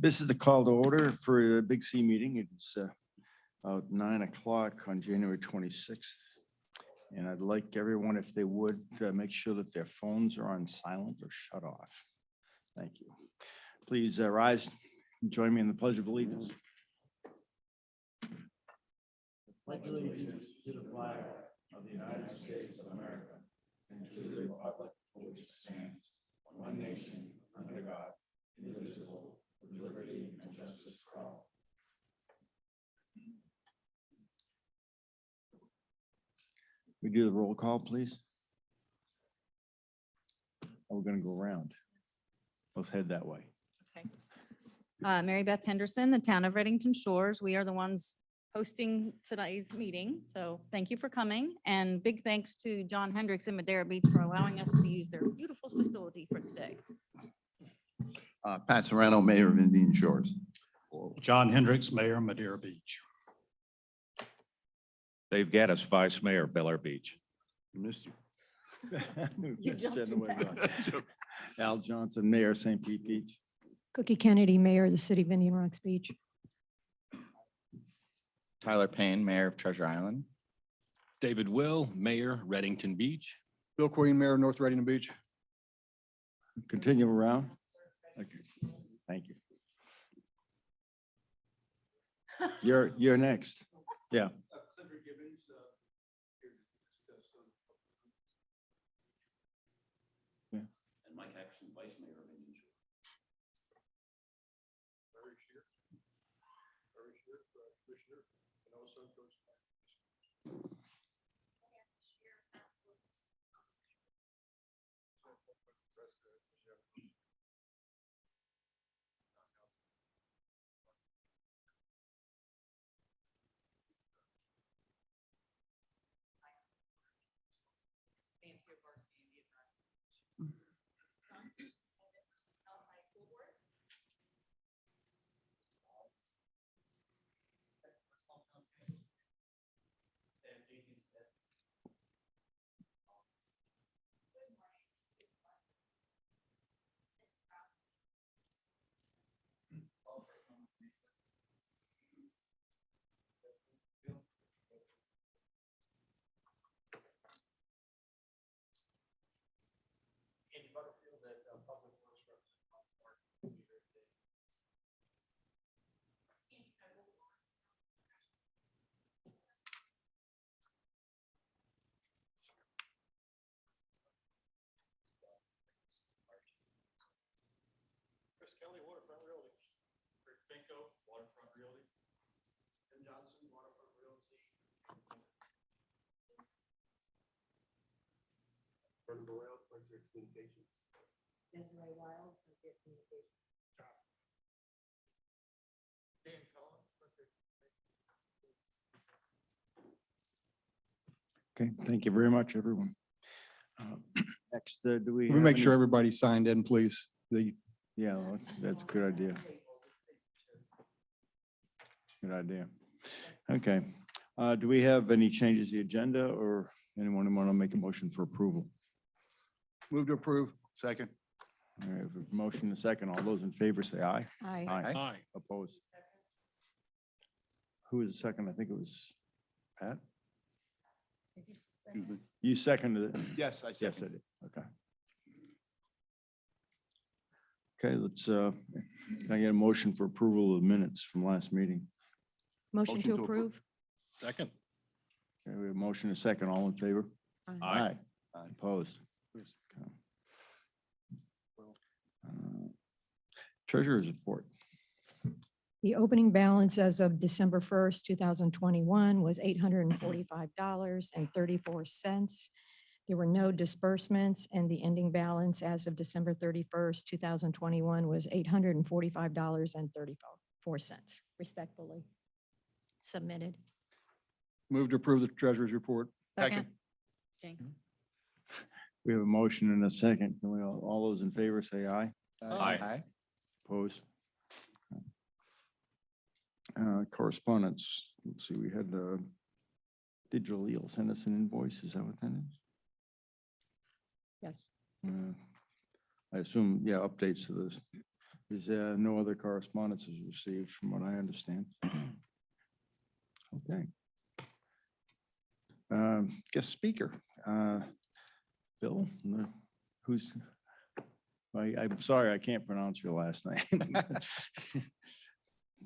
This is the call to order for a Big C meeting. It's about 9 o'clock on January 26th. And I'd like everyone, if they would, make sure that their phones are on silent or shut off. Thank you. Please rise and join me in the Pledge of Allegiance. Pledge allegiance to the flag of the United States of America and to the republic for which it stands, one nation, under God, indivisible, with liberty and justice for all. We do the roll call, please. We're going to go around. Let's head that way. Okay. Mary Beth Henderson, the town of Reddington Shores. We are the ones hosting today's meeting. So thank you for coming. And big thanks to John Hendricks and Madeira Beach for allowing us to use their beautiful facility for today. Pat Serrano, Mayor of Indian Shores. John Hendricks, Mayor, Madeira Beach. Dave Gaddis, Vice Mayor, Bel Air Beach. Missed you. You Just jumped sitting away, back. Ron. Al Johnson, Mayor, St. Pete Beach. Cookie Kennedy, Mayor of the City of Indian Rocks Beach. Tyler Payne, Mayor of Treasure Island. David Will, Mayor, Reddington Beach. Bill Queen, Mayor of North Reddington Beach. Continue around. Okay. Thank you. You're next. Yeah. And Mike Action, Vice Mayor of Indian Shores. Commissioner, and also goes back. Kelly, Waterfront Realty. Rick Finko, Waterfront Realty. Tim Johnson, Waterfront Realty. Brendan Burrell, Frontier Communications. Desiree Wild, Frontier Communications. Dan Cullen, Frontier Communications. Okay. Thank you very much, everyone. Next, do we? Let me have make any- sure everybody's signed in, please. Yeah, well, that's a good idea. Good idea. Okay. Do we have any changes to the agenda or anyone want to make a motion for approval? Move to approve. Second. All right, a motion and a second. All those in favor say aye. Aye. Aye. Opposed? Who was the second? I think it was Pat. Excuse me. You seconded it? Yes, I Yes, I second. did. Okay. Okay, let's, can I get a motion for approval of minutes from last meeting? Motion to approve. Second. Okay, we have a motion and a second. All in favor? Aye. Opposed? Okay. Treasurer's report. The opening balance as of December 1st, 2021 was $845.34. There were no disbursements, and the ending balance as of December 31st, 2021 was $845.34, respectfully submitted. Move to approve the treasurer's report. Second. Thanks. We have a motion and a second. Can we, all those in favor say aye? Aye. Opposed? Correspondence. Let's see, we had Digital Eel send us an invoice. Is that what that is? Yes. I assume, yeah, updates to this There's no other correspondence is received from what I understand. Okay. Guest speaker, Bill, no, who's, I'm sorry, I can't pronounce your last name.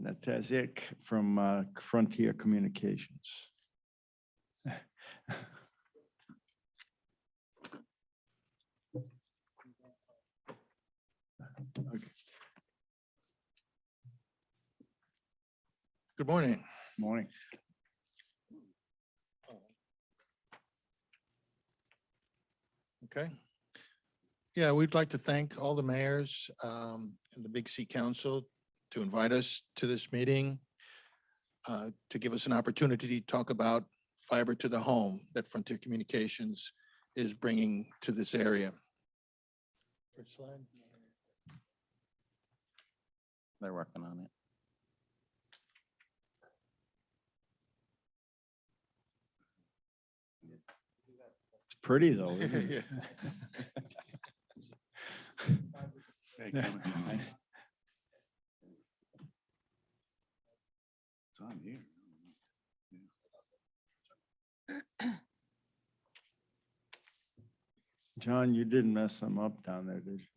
Natazik from Frontier Communications. Okay. Good morning. Morning. Okay. Yeah, we'd like to thank all the mayors and the Big C Council to invite us to this meeting, to give us an opportunity to talk about fiber to the home that Frontier Communications is bringing to this area. First slide. They're working on it. It's pretty though, isn't Yeah. it? It's on here. John, you didn't mess them up down there, did you?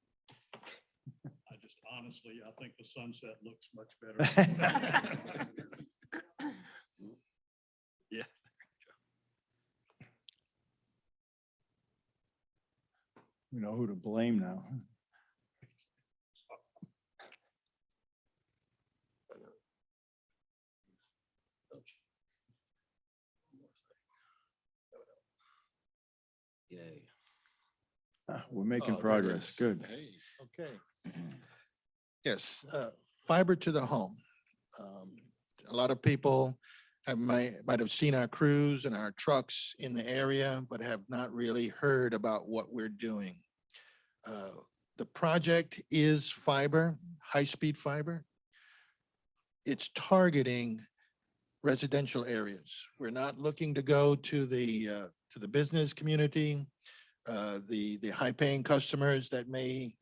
I just honestly, I think the sunset looks much better. Yeah. We know who to blame now. Yay. We're making Oh, there it progress. is. Good. Hey. Okay. Yes, fiber to the home. A lot of people might have seen our crews and our trucks in the area, but have not really heard about what we're doing. The project is fiber, high-speed fiber. It's targeting residential areas. We're not looking to go to the business community, the high-paying customers that may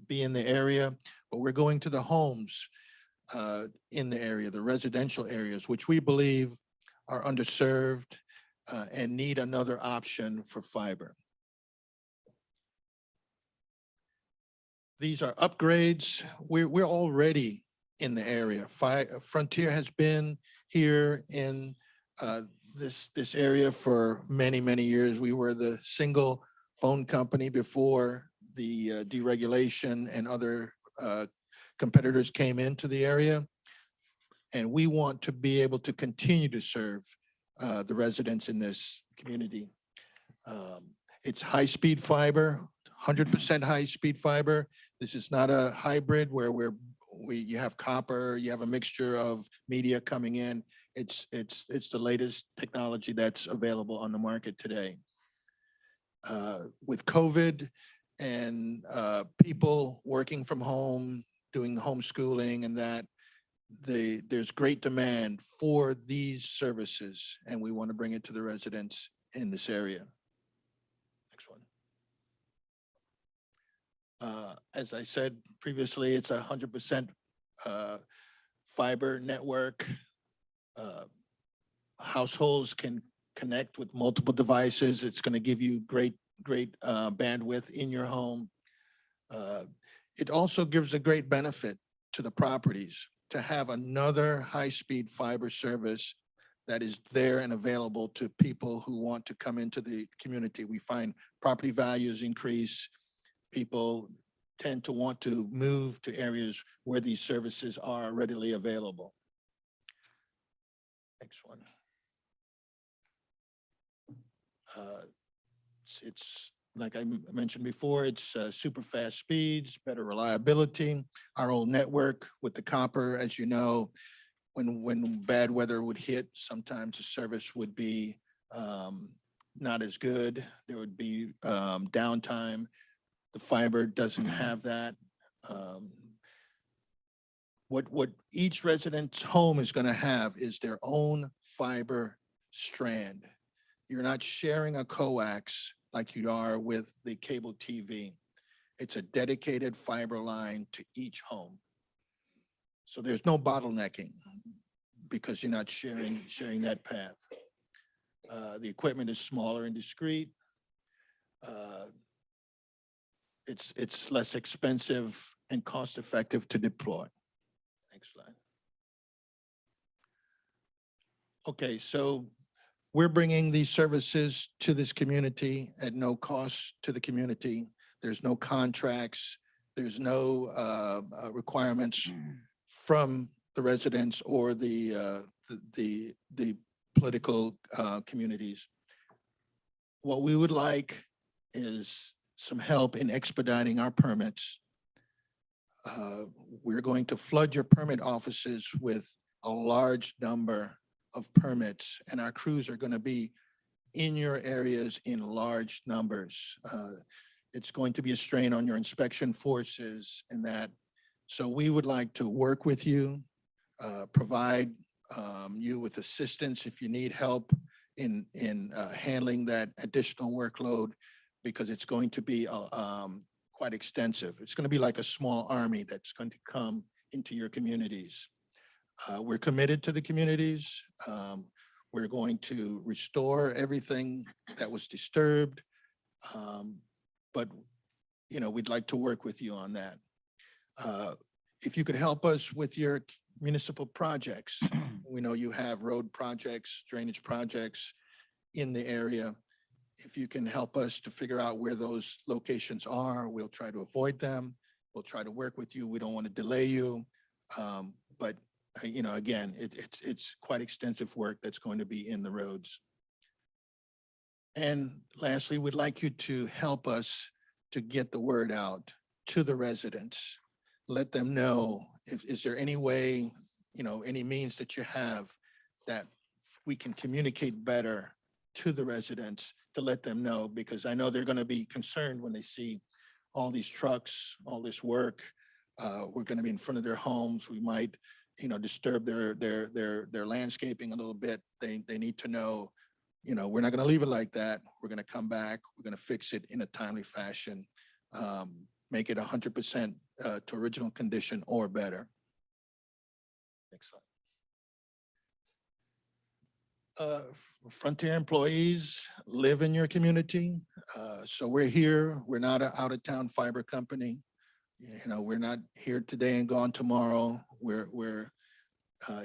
be in the area, but we're going to the homes in the area, the residential areas, which we believe are underserved and need another option for fiber. These are upgrades. We're already in the area. Frontier has been here in this area for many, many years. We were the single phone company before the deregulation and other competitors came into the area. And we want to be able to continue to serve the residents in this community. It's high-speed fiber, 100% high-speed fiber. This is not a hybrid where you have copper, you have a mixture of media coming in. It's the latest technology that's available on the market today. With COVID and people working from home, doing homeschooling and that, there's great demand for these services, and we want to bring it to the residents in this area. Next one. As I said previously, it's 100% fiber network. Households can connect with multiple devices. It's going to give you great bandwidth in your home. It also gives a great benefit to the properties to have another high-speed fiber service that is there and available to people who want to come into the community. We find property values increase. People tend to want to move to areas where these services are readily available. Next one. It's like I mentioned before, it's super fast speeds, better reliability. Our old network with the copper, as you know, when bad weather would hit, sometimes the service would be not as good. There would be downtime. The fiber doesn't have that. What each resident's home is going to have is their own fiber strand. You're not sharing a coax like you are with the cable TV. It's a dedicated fiber line to each home. So there's no bottlenecking because you're not sharing that path. The equipment is smaller and discreet. It's less expensive and cost-effective to deploy. Next slide. Okay, so we're bringing these services to this community at no cost to the community. There's no contracts. There's no requirements from the residents or the political communities. What we would like is some help in expediting our permits. We're going to flood your permit offices with a large number of permits, and our crews are going to be in your areas in large numbers. It's going to be a strain on your inspection forces and that. So we would like to work with you, provide you with assistance if you need help in handling that additional workload, because it's going to be quite extensive. It's going to be like a small army that's going to come into your communities. We're committed to the communities. We're going to restore everything that was disturbed. But, you know, we'd like to work with you on that. If you could help us with your municipal projects, we know you have road projects, drainage projects in the area. If you can help us to figure out where those locations are, we'll try to avoid them. We'll try to work with you. We don't want to delay you. But you know, again, it's quite extensive work that's going to be in the roads. And lastly, we'd like you to help us to get the word out to the residents. Let them know is there any way, you know, any means that you have that we can communicate better to the residents to let them know, because I know they're going to be concerned when they see all these trucks, all this work. We're going to be in front of their homes. We might, you know, disturb their landscaping a little bit. They need to know, you know, we're not going to leave it like that. We're going to come back. We're going to fix it in a timely fashion, make it 100% to original condition or better. Next slide. Frontier employees live in your community. So we're here. We're not an out-of-town fiber company. You know, we're not here today and gone tomorrow. We're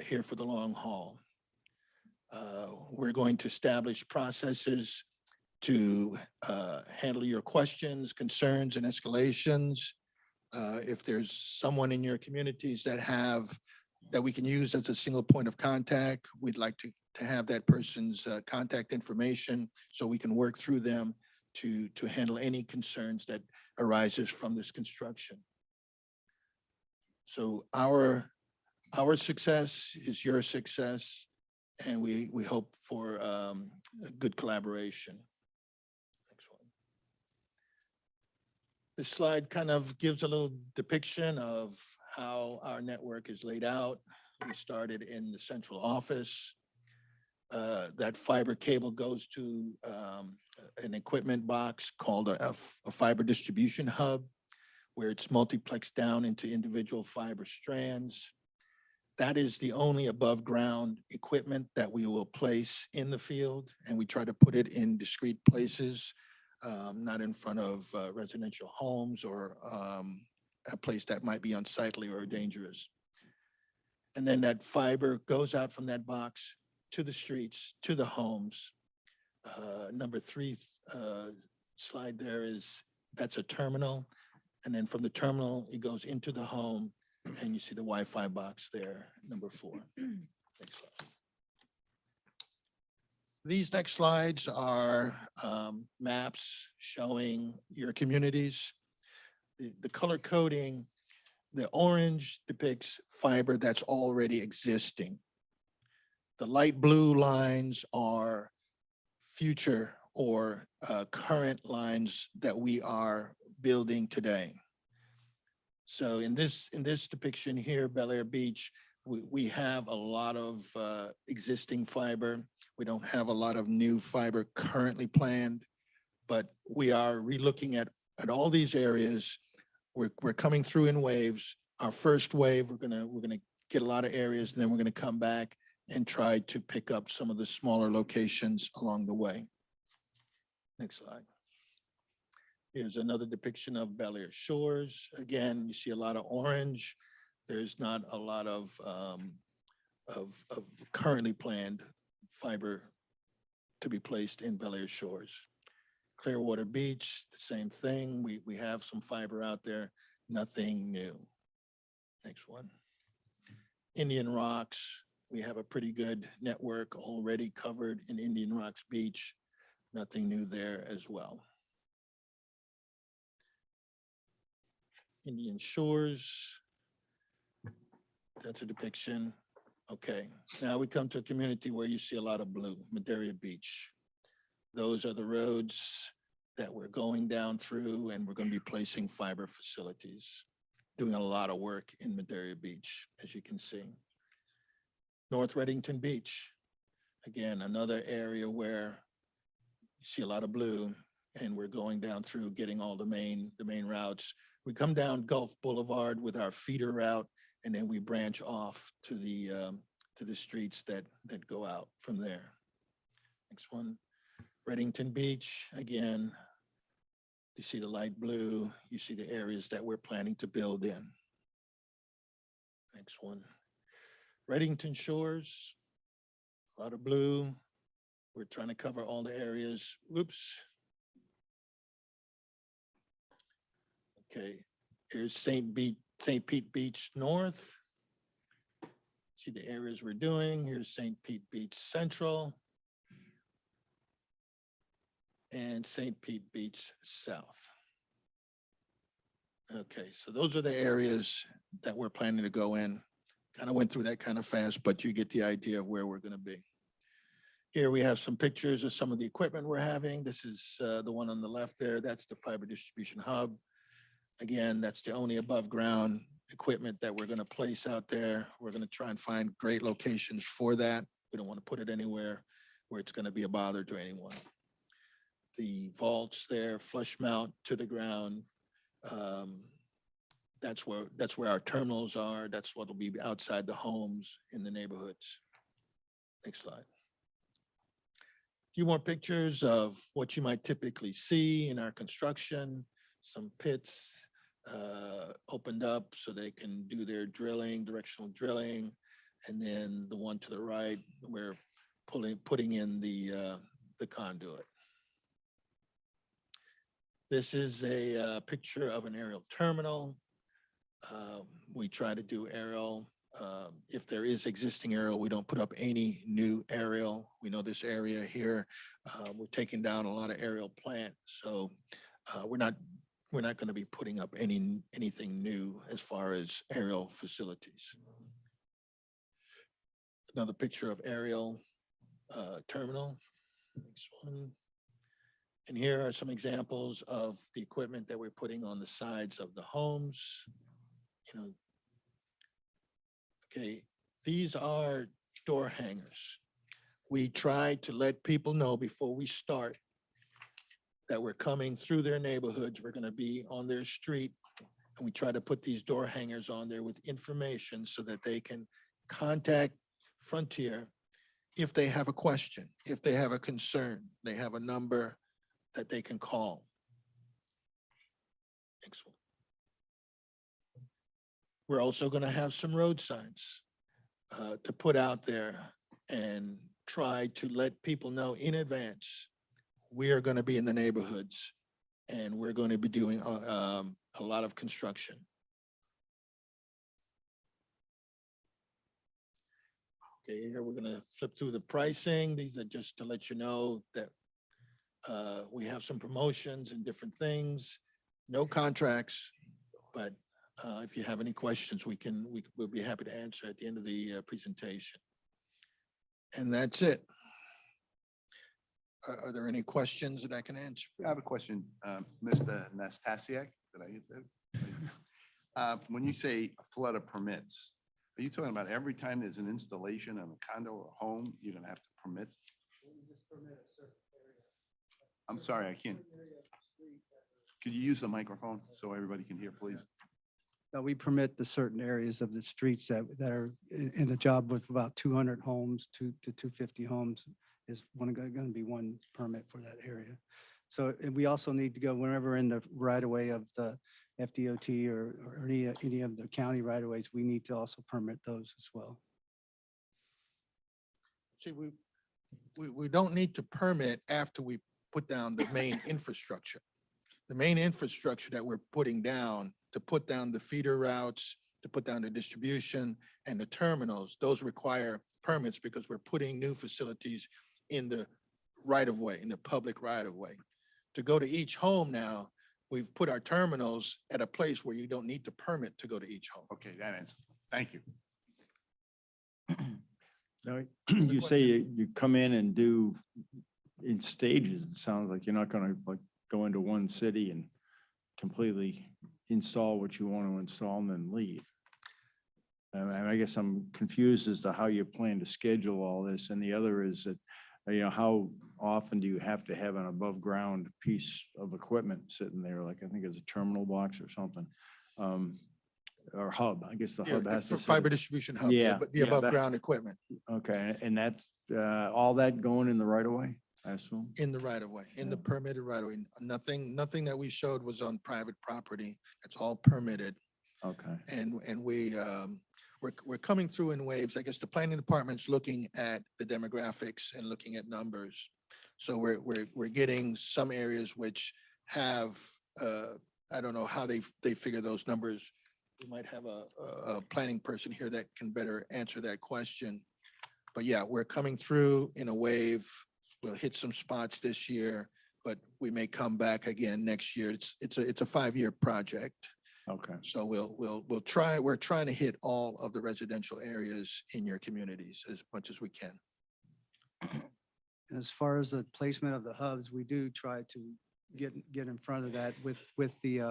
here for the long haul. We're going to establish processes to handle your questions, concerns, and escalations. If there's someone in your communities that we can use as a single point of contact, we'd like to have that person's contact information so we can work through them to handle any concerns that arises from this construction. So our success is your success, and we hope for a good collaboration. Next one. This slide kind of gives a little depiction of how our network is laid out. We started in the central office. That fiber cable goes to an equipment box called a fiber distribution hub, where it's multiplexed down into individual fiber strands. That is the only above ground equipment that we will place in the field, and we try to put it in discrete places, not in front of residential homes or a place that might be unsightly or dangerous. And then that fiber goes out from that box to the streets, to the homes. Number 3 slide there that's a terminal. And then from the terminal, it goes into the home, and you see the Wi-Fi box there, number 4. Next slide. These next slides are maps showing your communities. The color coding, the orange depicts fiber that's already existing. The light blue lines are future or current lines that we are building today. So in this depiction here, Bel Air Beach, we have a lot of existing fiber. We don't have a lot of new fiber currently planned, but we are relooking at all these areas we're coming through in waves. Our first wave, we're gonna get a lot of areas, and then we're gonna come back and try to pick up some of the smaller locations along the way. Next slide. Here's another depiction of Bel Air Shores. Again, you see a lot of orange. There's not a lot of currently planned fiber to be placed in Bel Air Shores. Clearwater Beach, the same thing. We have some fiber out there, nothing new. Next one. Indian Rocks, we have a pretty good network already covered in Indian Rocks Beach. Nothing new there as well. Indian Shores. That's a depiction. Okay, now we come to a community where you see a lot of blue, Madeira Beach. Those are the roads that we're going down through, and we're going to be placing fiber facilities, doing a lot of work in Madeira Beach, as you can see. North Reddington Beach, again, another area where you see a lot of blue, and we're going down through getting all the main routes. We come down Gulf Boulevard with our feeder route, and then we branch off to the streets that go out from there. Next one, Reddington Beach, again, you see the light blue, you see the areas that we're planning to build in. Next one, Reddington Shores, a lot of blue. We're trying to cover all the areas. Oops. Okay, here's St. Pete Beach North. See the areas we're doing. Here's St. Pete Beach Central and St. Pete Beach South. Okay, so those are the areas that we're planning to go in. Kind of went through that kind of fast, but you get the idea of where we're going to be. Here we have some pictures of some of the equipment we're having. This is the one on the left there. That's the fiber distribution hub. Again, that's the only above ground equipment that we're going to place out there. We're going to try and find great locations for that. We don't want to put it anywhere where it's going to be a bother to anyone. The vaults there, flush mount to the ground. That's where our terminals are. That's what will be outside the homes in the neighborhoods. Next slide. A few more pictures of what you might typically see in our construction. Some pits opened up so they can do their drilling, directional drilling. And then the one to the right, we're putting in the conduit. This is a picture of an aerial terminal. We try to do aerial. If there is existing aerial, we don't put up any new aerial. We know this area here, we're taking down a lot of aerial plant. So we're not going to be putting up anything new as far as aerial facilities. Another picture of aerial terminal. Next one. And here are some examples of the equipment that we're putting on the sides of the homes. You know, okay, these are door hangers. We try to let people know before we start that we're coming through their neighborhoods. We're going to be on their street, and we try to put these door hangers on there with information so that they can contact Frontier if they have a question, if they have a concern. They have a number that they can call. Next one. We're also going to have some road signs to put out there and try to let people know in advance we are going to be in the neighborhoods and we're going to be doing a lot of construction. Okay, here we're going to flip through the pricing. These are just to let you know that we have some promotions and different things. No contracts, but if you have any questions, we'll be happy to answer at the end of the presentation. And that's it. Are there any questions that I can answer? I have a question, Mr. Nastasiak. Did I get that? When you say a flood of permits, are you talking about every time there's an installation on a condo or home, you're going to have to permit? I'm sorry, I can't. Could you use the microphone so everybody can hear, please? We permit the certain areas of the streets that are in a job with about 200 homes, 250 homes is going to be one permit for that area. So, and we also need to go whenever in the right of way of the FDOT or any of the county right of ways, we need to also permit those as well. See, we don't need to permit after we put down the main infrastructure. The main infrastructure that we're putting down, to put down the feeder routes, to put down the distribution and the terminals, those require permits because we're putting new facilities in the right of way, in the public right of way. To go to each home now, we've put our terminals at a place where you don't need to permit to go to each home. Okay, that answers. Thank you. Now, you say you come in and do in stages. It sounds like you're not gonna like go into one city and completely install what you want to install and then leave. And I guess I'm confused as to how you plan to schedule all this. And the other is that, how often do you have to have an above ground piece of equipment sitting there? Like, I think it's a terminal box or something. Or hub. I guess the Yeah, hub has for to. sit- fiber distribution hub, Yeah, but the yeah, above that- ground equipment Okay, and that's all that going in the right of way, I assume? in the right of way, in the permitted right of way. Nothing that we showed was on private property. It's all permitted. Okay, And we're coming through in waves. I guess the planning department's looking at the demographics and looking at numbers. So we're getting some areas which have, I don't know how they figure those numbers. We might have a planning person here that can better answer that question. But yeah, we're coming through in a wave. We'll hit some spots this year, but we may come back again next year. It's a 5-year project. okay. So we're trying to hit all of the residential areas in your communities as much as we can. And as far as the placement of the hubs, we do try to get in front of that with the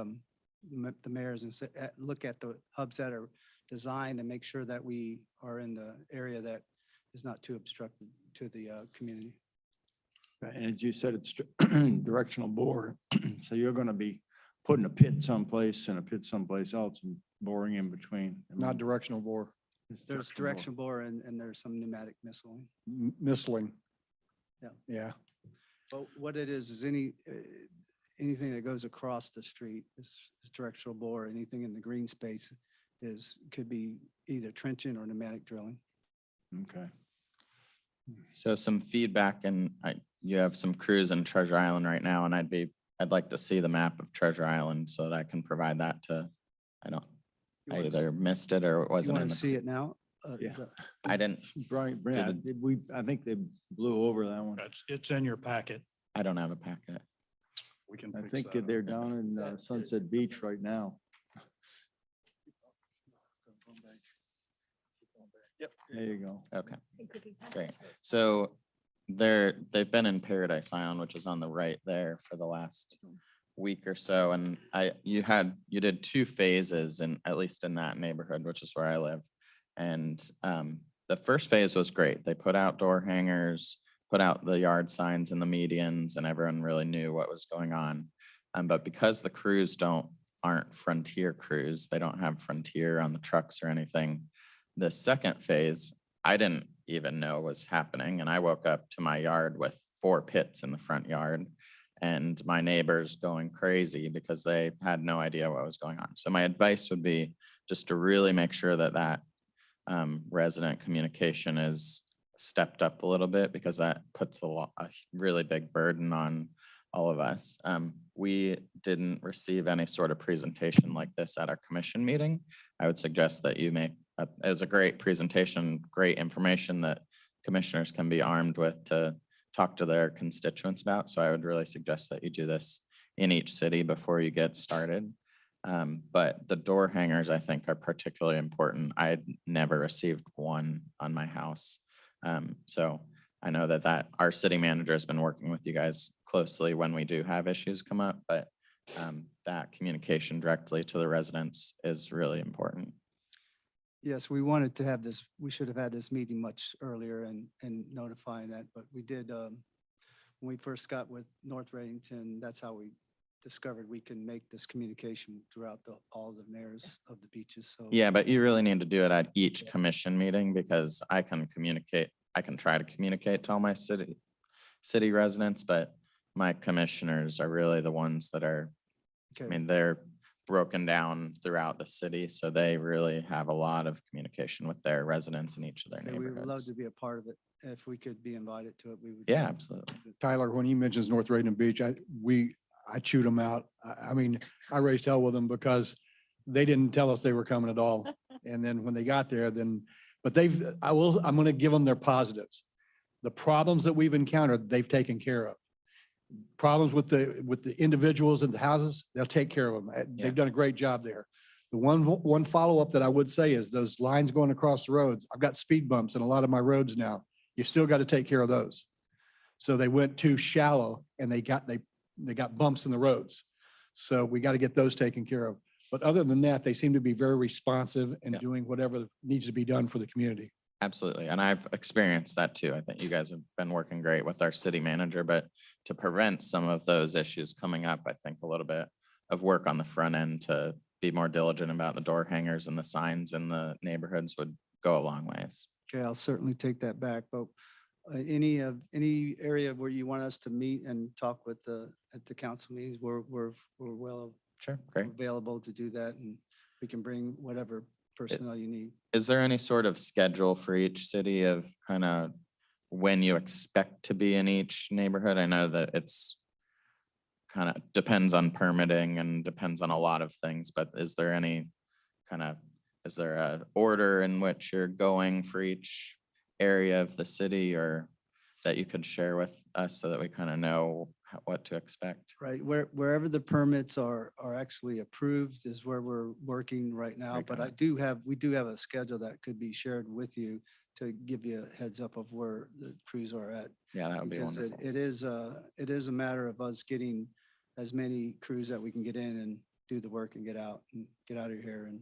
mayors and look at the hubs that are designed and make sure that we are in the area that is not too obstructed to the community. And as you said, it's directional bore. So you're going to be putting a pit someplace and a pit someplace else and boring in between. Not directional bore, It's There's bore. directional bore and there's some pneumatic missile. missiling. Yeah. Yeah. But what it is anything that goes across the street is directional bore. Anything in the green space could be either trenching or pneumatic drilling. Okay. So some feedback, and you have some crews in Treasure Island right now, and I'd like to see the map of Treasure Island so that I can provide that to, You I wanna either missed it or it You wasn't want in to the, see it now? Yeah. I didn't, Brian, I think they blew over that one. It's in your packet. I don't have a packet. We can I fix think that they're up. down in Sunset Beach right now. Yep. There you go. Okay, great. So they've been in Paradise Island, which is on the right there for the last week or so. And you did 2 phases and at least in that neighborhood, which is where I live. And the first phase was great. They put out door hangers, put out the yard signs and the medians, and everyone really knew what was going on. But because the crews aren't Frontier crews, they don't have Frontier on the trucks or anything. The second phase, I didn't even know was happening. And I woke up to my yard with 4 pits in the front yard and my neighbors going crazy because they had no idea what was going on. So my advice would be just to really make sure that resident communication is stepped up a little bit, because that puts a really big burden on all of us. We didn't receive any sort of presentation like this at our commission meeting. I would suggest that you make, it was a great presentation, great information that commissioners can be armed with to talk to their constituents about. So I would really suggest that you do this in each city before you get started. But the door hangers, I think, are particularly important. I had never received one on my house. So I know that our city manager has been working with you guys closely when we do have issues come up, but that communication directly to the residents is really important. Yes, we wanted to have this, we should have had this meeting much earlier and notifying that, but we did, when we first got with North Reddington, that's how we discovered we can make this communication throughout all the mayors of the beaches. So Yeah, but you really need to do it at each commission meeting because I can try to communicate to all my city residents, but my commissioners are really the ones that are, I okay. mean, they're broken down throughout the city, so they really have a lot of communication with their residents in each of their Okay, we would love neighborhoods. to be a part of it. If we could be invited to it, we would. Yeah, absolutely. Tyler, when he mentions North Reddington Beach, I chewed them out. I mean, I raised hell with them because they didn't tell us they were coming at all. And then when they got there, but I'm going to give them their positives. The problems that we've encountered, they've taken care of. Problems with the individuals in the houses, they'll take care of them. Yeah. They've done a great job there. The one follow-up that I would say is those lines going across the roads. I've got speed bumps in a lot of my roads now. You still got to take care of those. So they went too shallow and they got bumps in the roads. So we got to get those taken care of. But other than that, they seem to be very responsive and Yeah. doing whatever needs to be done for the community. Absolutely. And I've experienced that too. I think you guys have been working great with our city manager, but to prevent some of those issues coming up, I think a little bit of work on the front end to be more diligent about the door hangers and the signs in the neighborhoods would go a long ways. Okay, I'll certainly take that back, but any area where you want us to meet and talk with at the council meetings, we're well Sure, great. available to do that, and we can bring whatever personnel you need. Is there any sort of schedule for each city of kind of when you expect to be in each neighborhood? I know that it's kind of depends on permitting and depends on a lot of things, but is there any is there a order in which you're going for each area of the city or that you could share with us so that we kind of know what to expect? Right, wherever the permits are actually approved is where we're working right now. But Okay. we do have a schedule that could be shared with you to give you a heads up of where the crews are at. Yeah, that would be Because wonderful. it is a matter of us getting as many crews that we can get in and do the work and get out of here and,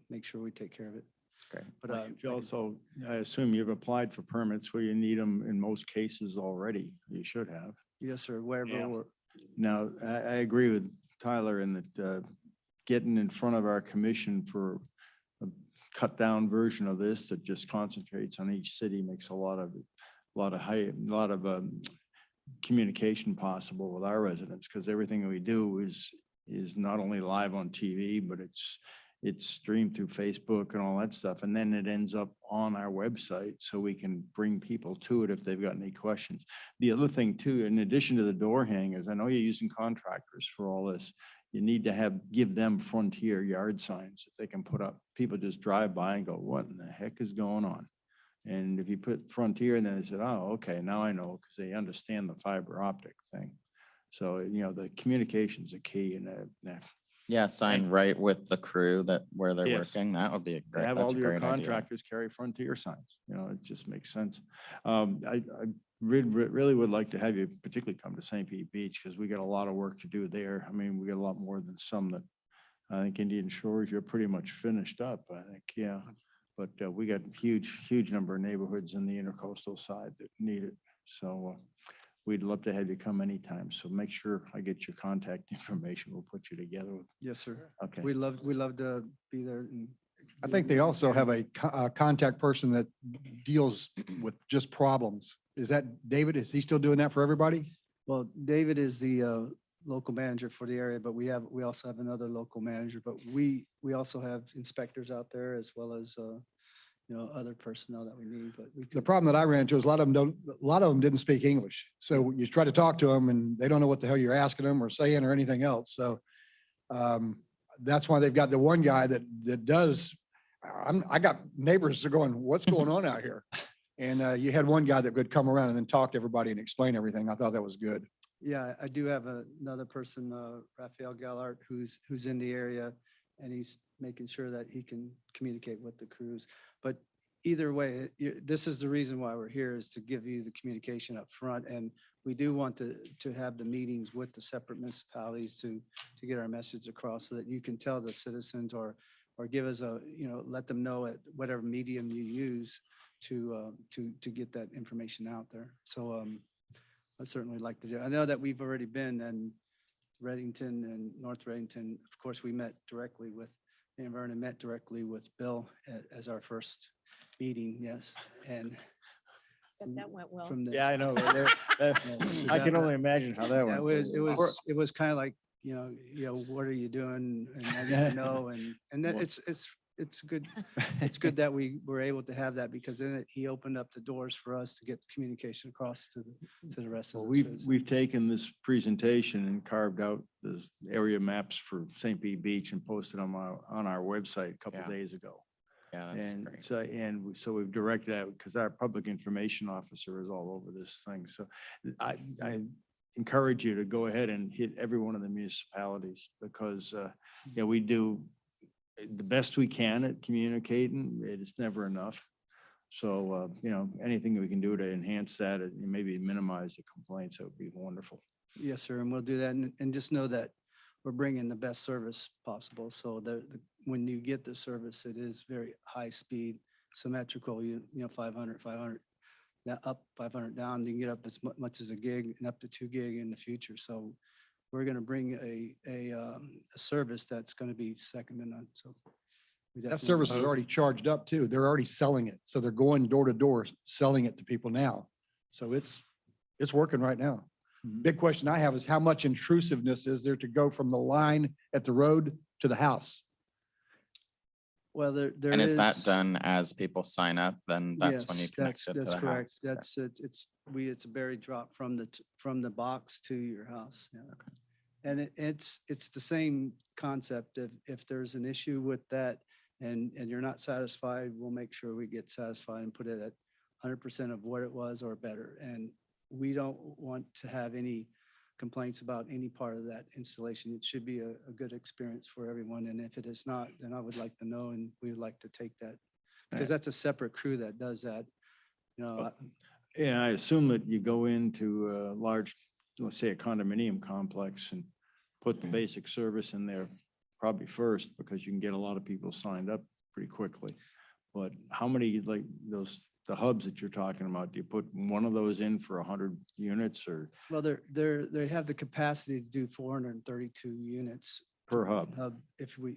make sure we take care of it. Great. But If you also, I assume you've applied for permits where you need them in most cases already. You should have. yes, sir, wherever Yeah. we're, Now, I agree with Tyler in that getting in front of our commission for a cut down version of this that just concentrates on each city makes a lot of communication possible with our residents, because everything we do is not only live on TV, but it's streamed through Facebook and all that stuff. And then it ends up on our website so we can bring people to it if they've got any questions. The other thing too, in addition to the door hangers, I know you're using contractors for all this. You need to give them frontier yard signs that they can put up. People just drive by and go, what in the heck is going on? And if you put frontier and then they said, oh, okay, now I know, because they understand the fiber optic thing. So, the communications are key and Yeah, sign right with the crew where they're Yes. working. That would be a great, have that's all a your great idea. contractors carry frontier signs. It just makes sense. I really would like to have you particularly come to St. Pete Beach because we got a lot of work to do there. I mean, we got a lot more than some that I think Indian Shores, you're pretty much finished up, I think, yeah. But we got huge number of neighborhoods in the intercoastal side that need it. So we'd love to have you come anytime. So make sure I get your contact information. We'll put you together with, yes, sir. okay. We love to be there. And I think they also have a contact person that deals with just problems. Is that David? Is he still doing that for everybody? Well, David is the local manager for the area, but we also have another local manager, but we also have inspectors out there as well as, other personnel that we need, but we The could, problem that I ran into is a lot of them didn't speak English. So you try to talk to them and they don't know what the hell you're asking them or saying or anything else. So that's why they've got the one guy that does. I got neighbors that are going, what's going on out here? And you had one guy that would come around and then talk to everybody and explain everything. I thought that was good. yeah, I do have another person, Raphael Gallart, who's in the area, and he's making sure that he can communicate with the crews. But either way, this is the reason why we're here, is to give you the communication up front. And we do want to have the meetings with the separate municipalities to get our message across so that you can tell the citizens or give us let them know at whatever medium you use to get that information out there. So I'd certainly like to do. I know that we've already been and Reddington and North Reddington. Of course, we met directly with, me and Vernon met directly with Bill as our first meeting, yes. And Bet that went well. from the. Yeah, I know. Yes, I can that- only imagine how that Yeah, went. it was kind of like, what are you doing? And I didn't know. And that it's good. It's good that we were able to have that because then he opened up the doors for us to get the communication across to the rest of Well, the we've citizens. taken this presentation and carved out the area maps for St. Pete Beach and posted them on our website a couple Yeah. days ago. Yeah, that's And great. so we've directed that because our public information officer is all over this thing. So I encourage you to go ahead and hit every one of the municipalities because, we do the best we can at communicating. It's never enough. So, anything that we can do to enhance that and maybe minimize the complaints, that would be wonderful. Yes, sir, and we'll do that. And just know that we're bringing the best service possible. So when you get the service, it is very high speed, symmetrical, 500, 500, up, 500 down. You can get up as much as a gig and up to 2 gig in the future. So we're going to bring a service that's going to be second to none. So we That definitely- service is already charged up too. They're already selling it. So they're going door to door, selling it to people now. So it's working right now. Mhm. Big question I have is how much intrusiveness is there to go from the line at the road to the house? Well, there And is that done as people sign up? Then that's when you Yes, connect it to that's the correct. house? Okay. It's a buried drop from the box to your house. Yeah. And it's the same concept. If there's an issue with that and you're not satisfied, we'll make sure we get satisfied and put it at 100% of what it was or better. And we don't want to have any complaints about any part of that installation. It should be a good experience for everyone. And if it is not, then I would like to know and we would like to take that. Because that's a separate crew that does that. Yeah, I assume that you go into a large, let's say a condominium complex and put the basic service in there probably first because you can get a lot of people signed up pretty quickly. But how many, like the hubs that you're talking about, do you put one of those in for 100 units or Well, they have the capacity to do 432 units per hub? if we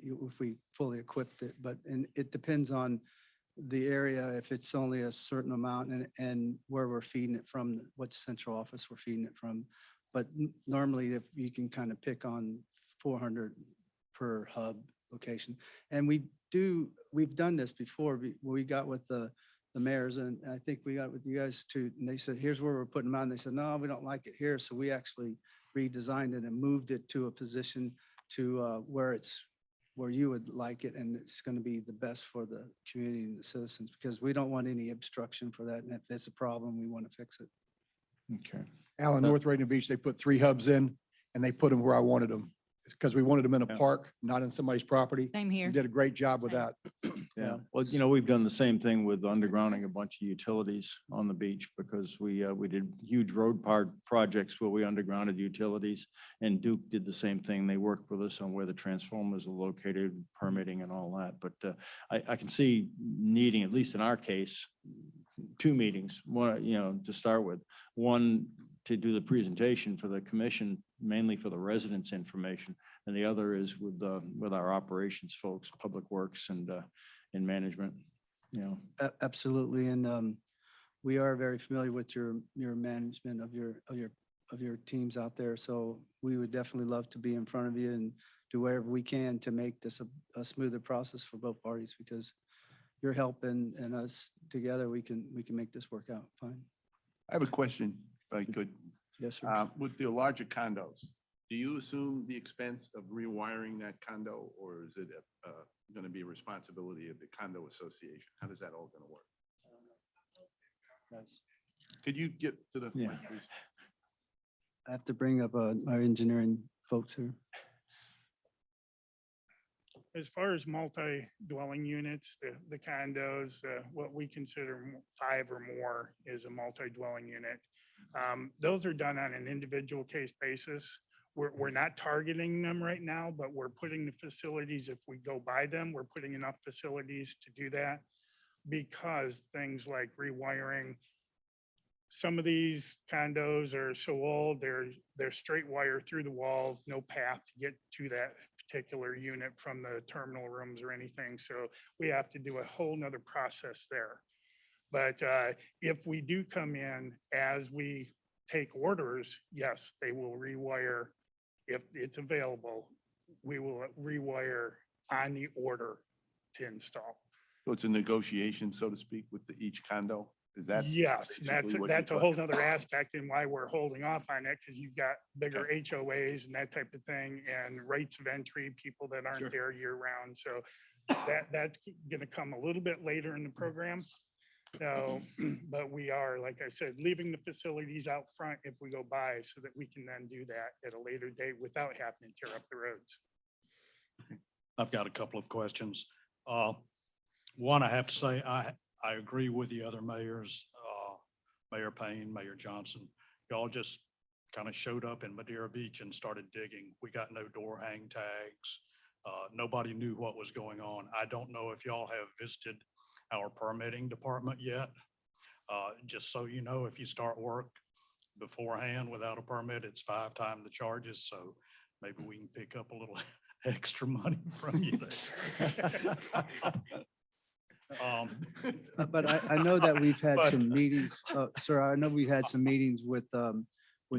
fully equipped it, and it depends on the area, if it's only a certain amount and where we're feeding it from, what central office we're feeding it from. But normally if you can kind of pick on 400 per hub location. And we've done this before. We got with the mayors and I think we got with you guys too. And they said, here's where we're putting them out. And they said, no, we don't like it here. So we actually redesigned it and moved it to a position to where you would like it. And it's going to be the best for the community and the citizens because we don't want any obstruction for that. And if it's a problem, we want to fix it. Okay. Alan, North Reddington Beach, they put 3 hubs in and they put them where I wanted them. Because we wanted them in a Yeah. park, not in somebody's property. Same You here. did a great job with Same. that. Yeah, well, we've done the same thing with undergrounding a bunch of utilities on the beach because we did huge road projects where we undergrounded utilities and Duke did the same thing. They worked with us on where the transformers are located, permitting and all that. But I can see needing, at least in our case, 2 meetings, one, to start with. One to do the presentation for the commission, mainly for the residents' information. And the other is with our operations folks, public works and management, Absolutely. And we are very familiar with your management of your teams out there. So we would definitely love to be in front of you and do whatever we can to make this a smoother process for both parties because your help and us together, we can make this work out fine. I have a question, if I could. Yes, sir. With the larger condos, do you assume the expense of rewiring that condo or is it going to be a responsibility of the condo association? How does that all going to work? Yes. Could you get to the Yeah. mic, please? I have to bring up our engineering folks here. As far as multi-dwelling units, the condos, what we consider 5 or more is a multi-dwelling unit. Those are done on an individual case basis. We're not targeting them right now, but we're putting the facilities, if we go by them, we're putting enough facilities to do that because things like rewiring, some of these condos are so old, they're straight wire through the walls, no path to get to that particular unit from the terminal rooms or anything. So we have to do a whole nother process there. But if we do come in as we take orders, yes, they will rewire. If it's available, we will rewire on the order to install. So it's a negotiation, so to speak, with each condo? Is that? Yes, basically what you're that's a whole nother aspect in why we're holding off on it, because you've got bigger HOAs and that type of thing, and rates of entry, people that Sure. aren't there year round. So that's gonna come a little bit later in the program. So, but we are, like I said, leaving the facilities out front if we go by, so that we can then do that at a later date without having to tear up the roads. I've got a couple of questions. One, I have to say, I agree with the other mayors, Mayor Payne, Mayor Johnson. Y'all just kind of showed up in Madeira Beach and started digging. We got no door hang tags. Nobody knew what was going on. I don't know if y'all have visited our permitting department yet. Just so you know, if you start work beforehand without a permit, it's 5 times the charges. So maybe we can pick up a little extra money from you there. But I know that we've had But- some meetings, sir, I know we've had some meetings with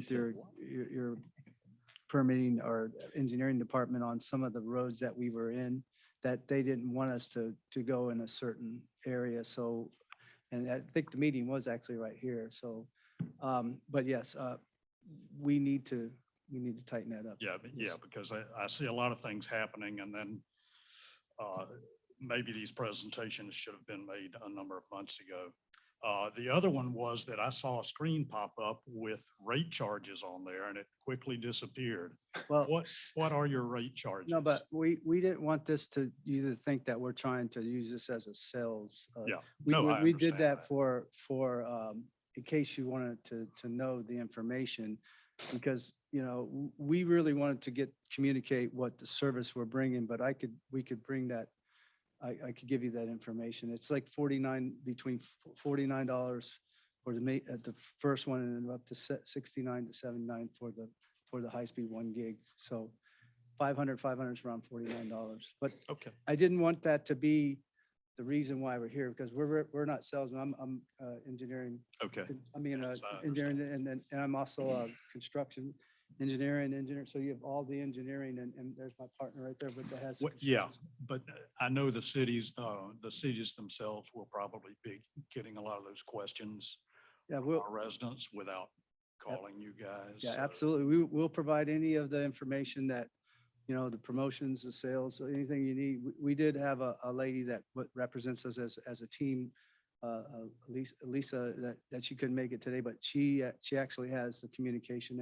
your permitting or engineering department on some of the roads that we were in, that they didn't want us to go in a certain area. So, and I think the meeting was actually right here. So, but yes, we need to tighten that up. Yeah, because I see a lot of things happening, and then maybe these presentations should have been made a number of months ago. The other one was that I saw a screen pop up with rate charges on there, and it quickly disappeared. Well, What are your rate charges? no, but we didn't want this to, you to think that we're trying to use this as a sales. Yeah. We, No, I we did understand that for, in case you wanted to know the information, because, you know, we really wanted to communicate what the service we're bringing, but we could bring that, I could give you that information. It's like between $49 for at the first one, and then up to 69 to 79 for the high-speed 1 gig. So 500 is around $49. But Okay. I didn't want that to be the reason why we're here, because we're not salesmen. I'm engineering. Okay. I mean, Yes, I engineering, and I'm also a construction engineer. So you have all the engineering, and there's my partner right there, but that has. Yeah, but I know the cities themselves will probably be getting a lot of those questions Yeah, from we'll, our residents without calling you guys. yeah, so- absolutely. We'll provide any of the information that, you know, the promotions, the sales, so anything you need. We did have a lady that represents us as a team, Lisa, that she couldn't make it today, but she actually has the communication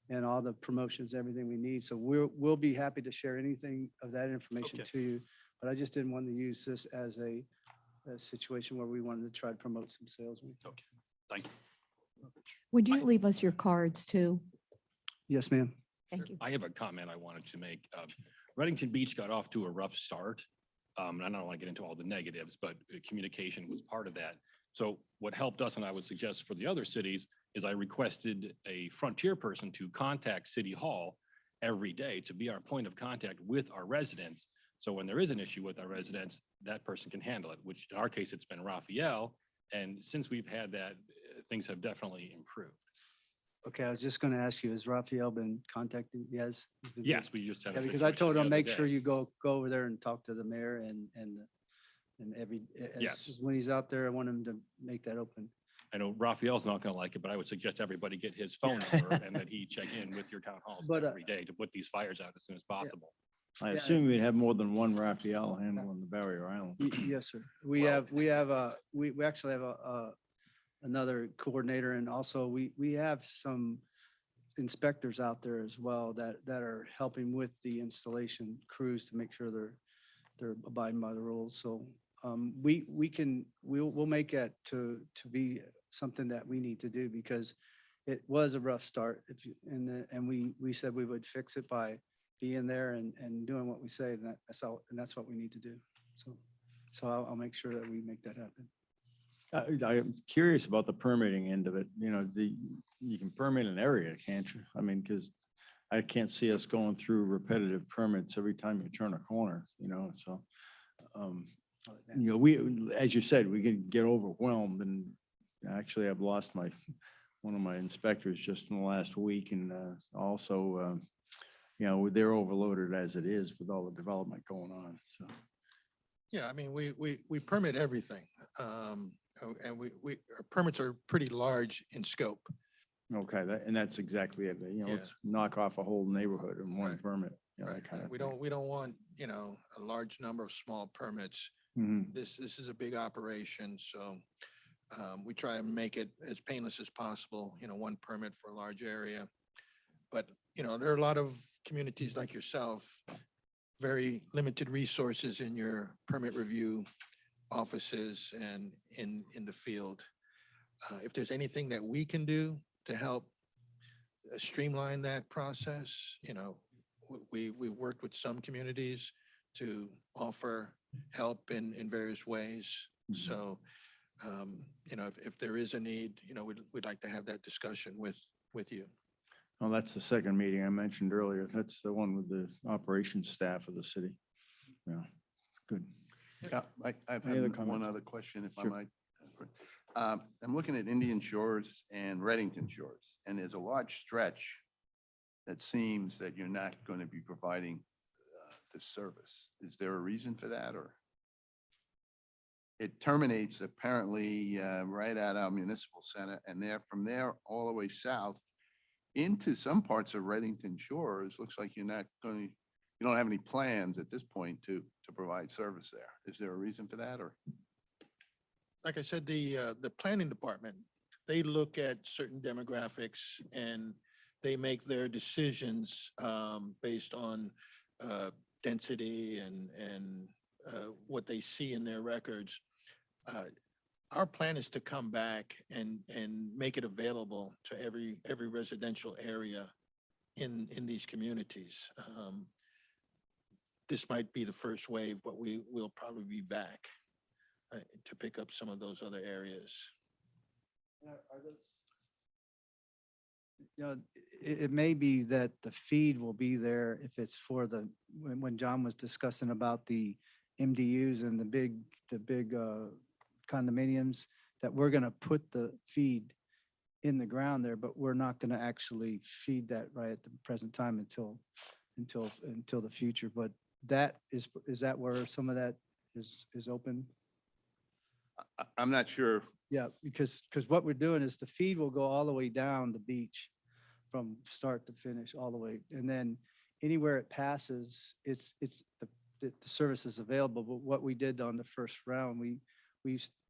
and all the promotions, everything we need. So we'll be happy to share anything of that information Okay. to you. But I just didn't want to use this as a situation where we wanted to try to promote some sales. Okay, thank you. Would you leave us your cards too? Yes, ma'am. Thank you. I have a comment I wanted to make. Reddington Beach got off to a rough start. And I don't want to get into all the negatives, but communication was part of that. So what helped us, and I would suggest for the other cities, is I requested a Frontier person to contact City Hall every day to be our point of contact with our residents. So when there is an issue with our residents, that person can handle it, which in our case, it's been Raphael. And since we've had that, things have definitely improved. Okay, I was just going to ask you, has Raphael been contacting? Yes. he's been doing- Yes, we just had. Yeah, a because I situation told the him, other make sure day. you go over there and talk to the mayor and Yes. when he's out there, I want him to make that open. I know Raphael's not going to like it, but I would suggest everybody get his phone number and that he check in with your town halls But, every day to put these fires out as soon as possible. I Yeah. assume we'd have more than one Raphael handling the barrier island. Yes, sir. We actually have another coordinator, and also we have some inspectors out there as well that are helping with the installation crews to make sure they're abiding by the rules. So we'll make it to be something that we need to do, because it was a rough start. And we said we would fix it by being there and doing what we say, and that's what we need to do. So I'll make sure that we make that happen. I'm curious about the permitting end of it. You know, you can permit an area, can't you? I mean, because I can't see us going through repetitive permits every time you turn a corner, you know, so. You know, we, as you said, we can get overwhelmed, and actually I've lost one of my inspectors just in the last week, and also, you know, they're overloaded as it is with all the development going on, so. Yeah, I mean, we permit everything. And our permits are pretty large in scope. Okay, and that's exactly it. You know, Yeah. let's knock off a whole neighborhood in one Right. permit. You know, that Right. kind of We thing. don't want, you know, a large number of small permits. Mhm. This is a big operation, so we try and make it as painless as possible, you know, one permit for a large area. But, you know, there are a lot of communities like yourself, very limited resources in your permit review offices and in the field. If there's anything that we can do to help streamline that process, you know, we've worked with some communities to offer help in various ways. Mhm. So, you know, if there is a need, you know, we'd like to have that discussion with you. Well, that's the second meeting I mentioned earlier. That's the one with the operations staff of the city. Yeah, good. Yeah, I have Any other one comments? other question, if I Sure. might. I'm looking at Indian Shores and Reddington Shores, and there's a large stretch that seems that you're not going to be providing this service. Is there a reason for that, or? It terminates apparently right at our municipal center, and from there all the way south into some parts of Reddington Shores. Looks like you're not going to, you don't have any plans at this point to provide service there. Is there a reason for that, or? Like I said, the planning department, they look at certain demographics and they make their decisions based on density and what they see in their records. Our plan is to come back and make it available to every residential area in these communities. This might be the first wave, but we will probably be back to pick up some of those other areas. You know, it may be that the feed will be there if it's for when John was discussing about the MDUs and the big condominiums, that we're going to put the feed in the ground there, but we're not going to actually feed that right at the present time until the future. But that is that where some of that is open? I'm not sure. Yeah, because what we're doing is the feed will go all the way down the beach from start to finish, all the way. And then anywhere it passes, it's the service is available. But what we did on the first round, we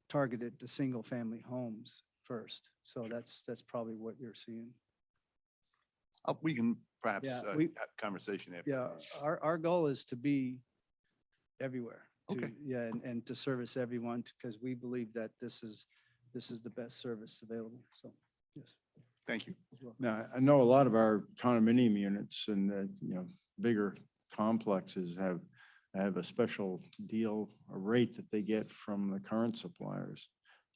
targeted the single family homes first. So that's probably what you're seeing. We can perhaps Yeah, have a conversation after. Yeah, our goal is to be everywhere. Okay. Yeah, and to service everyone, because we believe that this is the best service available. So, yes. Thank you. Now, I know a lot of our condominium units and, you know, bigger complexes have a special deal, a rate that they get from the current suppliers.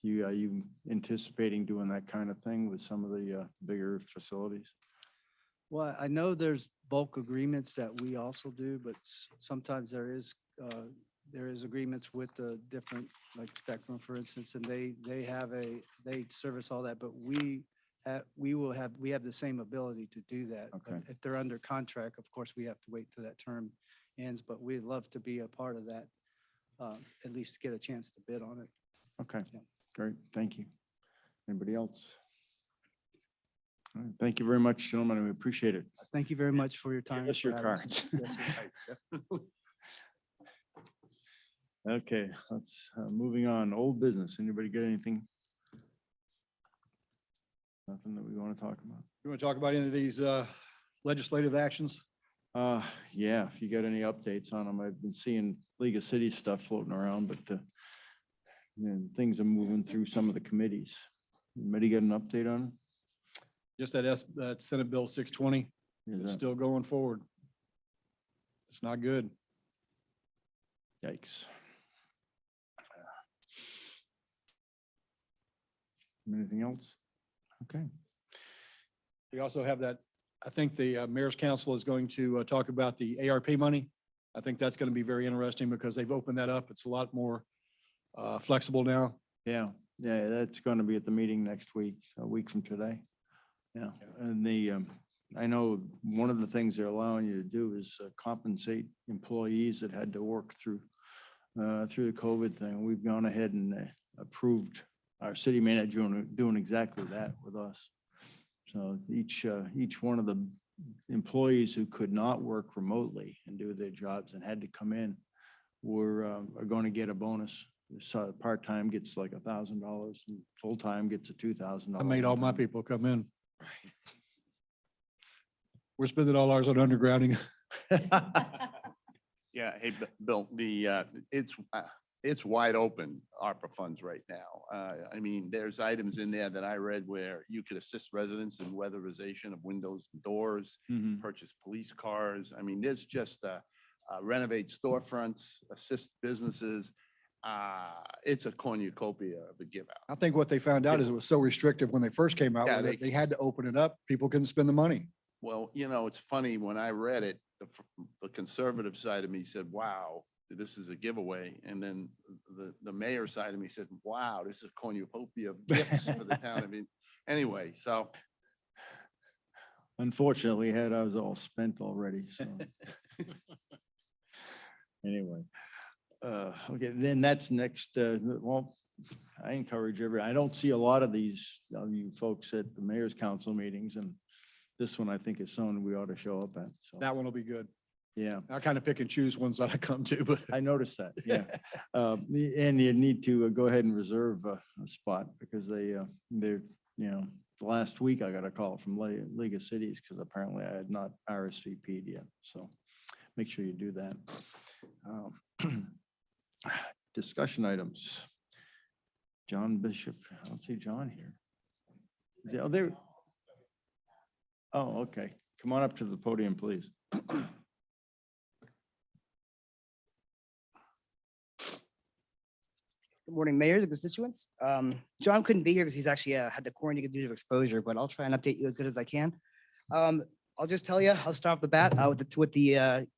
Are you anticipating doing that kind of thing with some of the bigger facilities? Well, I know there's bulk agreements that we also do, but sometimes there is agreements with the different, like Spectrum, for instance, and they service all that, but we have the same ability to do that. But Okay. if they're under contract, of course, we have to wait till that term ends, but we'd love to be a part of that, at least get a chance to bid on it. Okay, Yeah. great, thank you. Anybody else? All right, thank you very much, gentlemen, we appreciate it. Thank you very much for your time. Give us for your having us. cards. Yes, sir. Okay, let's, moving on, old business, anybody got anything? Nothing that we want to talk about? You want to talk about any of these legislative actions? Yeah, if you got any updates on them, I've been seeing League of Cities stuff floating around, but and things are moving through some of the committees. Anybody get an update on it? Just that Senate Bill 620, Is it's that- still going forward. It's not good. Yikes. Anything else? Okay. We also have that, I think the mayor's council is going to talk about the ARP money. I think that's going to be very interesting because they've opened that up. It's a lot more flexible now. Yeah, yeah, that's going to be at the meeting next week, a week from today. Yeah, and I know one of the things they're allowing you to do is compensate employees that had to work through the COVID thing. We've gone ahead and approved our city manager doing exactly that with us. So each one of the employees who could not work remotely and do their jobs and had to come in are going to get a bonus. So part-time gets like $1,000 and full-time gets a $2,000. I made all my people come in. We're spending all ours on undergrounding. Yeah, hey, Bill, it's wide open, ARPA funds right now. I mean, there's items in there that I read where you could assist residents in weatherization of windows and doors, Mhm. purchase police cars. I mean, there's just renovate storefronts, assist businesses. It's a cornucopia of a give out. I think what they found out is it was so restrictive when they first came out Yeah, with it. they- They had to open it up. People couldn't spend the money. Well, it's funny, when I read it, the conservative side of me said, wow, this is a giveaway. And then the mayor side of me said, wow, this is a cornucopia of gifts for the town. I mean, anyway, so. Unfortunately, had ours all spent already, so. Anyway, okay, then that's next, well, I encourage I don't see a lot of these, of you folks at the mayor's council meetings, and this one I think is someone we ought to show up at, so, That one will be good. yeah. I kind of pick and choose ones that I come to, but I noticed that, yeah. And you need to go ahead and reserve a spot because they're, last week I got a call from League of Cities because apparently I had not RSVP'd yet. So make sure you do that. Discussion items. John Bishop, I don't see John here. Oh, there. Oh, okay. Come on up to the podium, please. Good morning, mayors and constituents. John couldn't be here because he's actually had to quarantine due to exposure, but I'll try and update you as good as I can. I'll just tell you, I'll start off the bat with the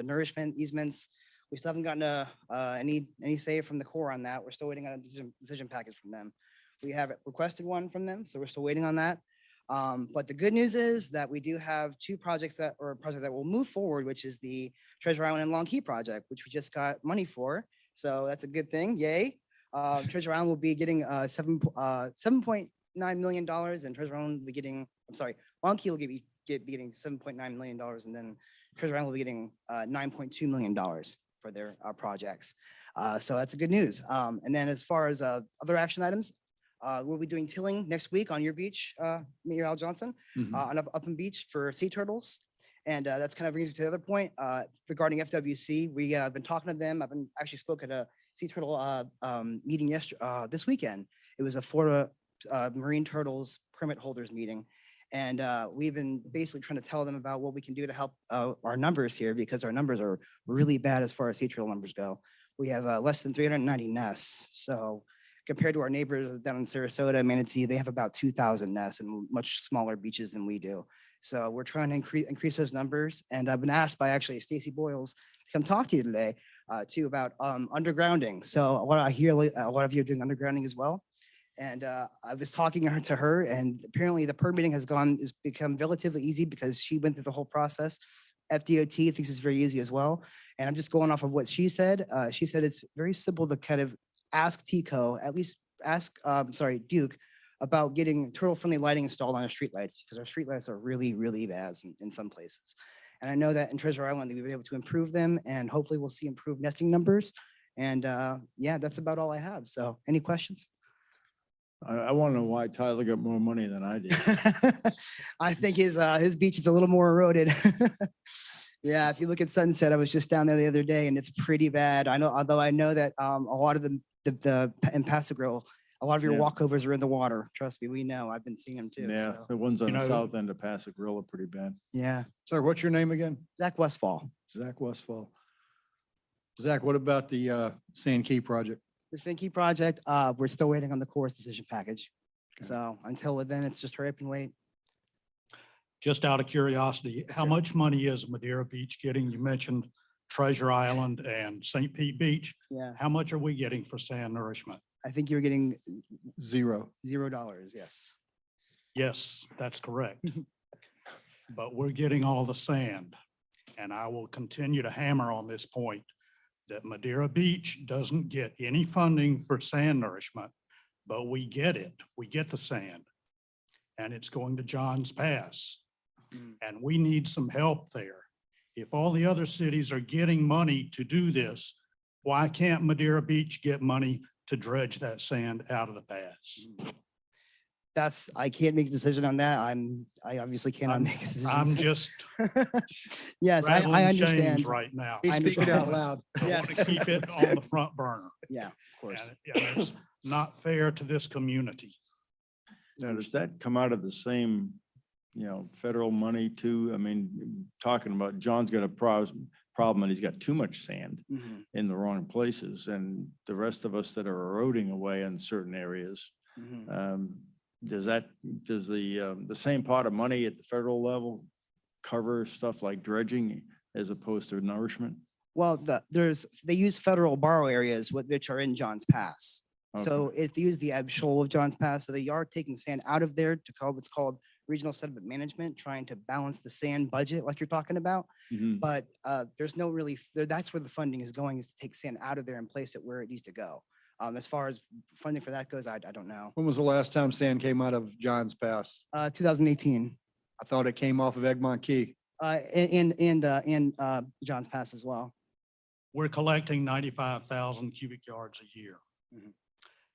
nourishment easements. We still haven't gotten any say from the Corps on that. We're still waiting on a decision package from them. We have requested one from them, so we're still waiting on that. But the good news is that we do have two projects that will move forward, which is the Treasure Island and Long Key project, which we just got money for. So that's a good thing. Yay. Treasure Island will be getting $7.9 million, and Treasure Island will be getting, Long Key will be getting $7.9 million, and then Treasure Island will be getting $9.2 million for their projects. So that's a good news. And then as far as other action items, we'll be doing tilling next week on your beach, Mayor Al Johnson, on Upland Beach for sea turtles. And that's kind of brings me to the other point regarding FWC. We have been talking to them. I've been actually spoke at a sea turtle meeting this weekend. It was a Florida Marine Turtles permit holders meeting. And we've been basically trying to tell them about what we can do to help our numbers here, because our numbers are really bad as far as sea turtle numbers go. We have less than 390 nests. So compared to our neighbors down in Sarasota, Manatee, they have about 2,000 nests and much smaller beaches than we do. So we're trying to increase those numbers. And I've been asked by actually Stacy Boyles to come talk to you today too about undergrounding. So what I hear a lot of you are doing undergrounding as well. And I was talking to her, and apparently the permitting has become relatively easy because she went through the whole process. FDOT thinks it's very easy as well. And I'm just going off of what she said. She said it's very simple to kind of ask TCO, at least ask, Duke, about getting turtle-friendly lighting installed on our streetlights, because our streetlights are really, really bad in some places. And I know that in Treasure Island, we've been able to improve them, and hopefully we'll see improved nesting numbers. And yeah, that's about all I have. So any questions? I want to know why Tyler got more money than I did. I think his beach is a little more eroded. Yeah, if you look at Sunset, I was just down there the other day, and it's pretty bad. Although I know that a lot of the in Paso Grill, a lot of your Yeah. walkovers are in the water. Trust me, we know. I've been seeing them too. Yeah, So, the ones on You the know- south end of Paso Grill are pretty bad. yeah, Sir, what's your name again? Zach Westfall. Zach Westfall. Zach, what about the Sand Key project? The Sinky project, we're still waiting on the Corps decision package. So until then, it's just hurry up and wait. Just out of curiosity, how sir. much money is Madeira Beach getting? You mentioned Treasure Island and St. Pete Beach. Yeah, How much are we getting for sand nourishment? I think you're getting Zero. $0. Yes. Yes, that's correct. But we're getting all the sand. And I will continue to hammer on this point that Madeira Beach doesn't get any funding for sand nourishment, but we get it. We get the sand. And it's going to John's Pass. Mm. And we need some help there. If all the other cities are getting money to do this, why can't Madeira Beach get money to dredge that sand out of the pass? I can't make a decision on that. I obviously cannot I'm- make a decision. I'm just Yes, I rattling chains understand. right now. I He's speaking out understand. loud. I want to Yes. keep it on the front burner. Yeah, of course. And it's not fair to this community. Now, does that come out of the same, federal money too? I mean, talking about John's got a problem and he's got too much sand Mhm, in the wrong places, and the rest of us that are eroding away in certain areas. mhm. Does the same pot of money at the federal level cover stuff like dredging as opposed to nourishment? Well, they use federal borrow areas, which are in John's Pass. So if they use the Ebb Shoal of John's Pass, so they are taking sand out of there to call what's called regional sediment management, trying to balance the sand budget like you're talking about. Mhm. But there's no really, that's where the funding is going, is to take sand out of there and place it where it needs to go. As far as funding for that goes, I don't know. When was the last time sand came out of John's Pass? 2018, I thought it came off of Egmont Key. and John's Pass as well. We're collecting 95,000 cubic yards a year. Mhm.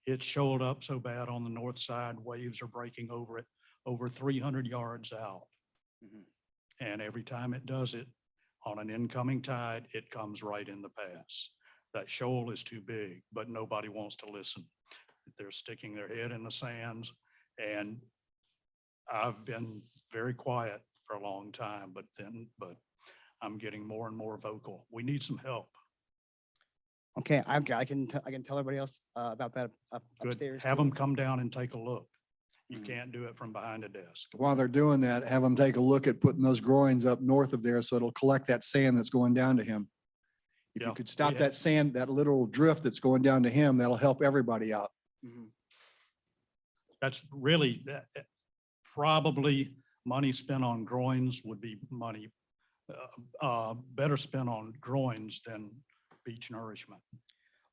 It's shoaled up so bad on the north side, waves are breaking over it, over 300 yards out. Mhm. And every time it does it, on an incoming tide, it comes right in the pass. That shoal is too big, but nobody wants to listen. They're sticking their head in the sands. And I've been very quiet for a long time, but I'm getting more and more vocal. We need some help. Okay, I can tell everybody else about that Good. upstairs. Have too. them come down and take a look. You Mhm. can't do it from behind a desk. While they're doing that, have them take a look at putting those groins up north of there so it'll collect that sand that's going down to him. If Yeah, you could we stop have- that sand, that little drift that's going down to him, that'll help everybody out. Mhm. That's really, probably money spent on groins would be money, better spent on groins than beach nourishment.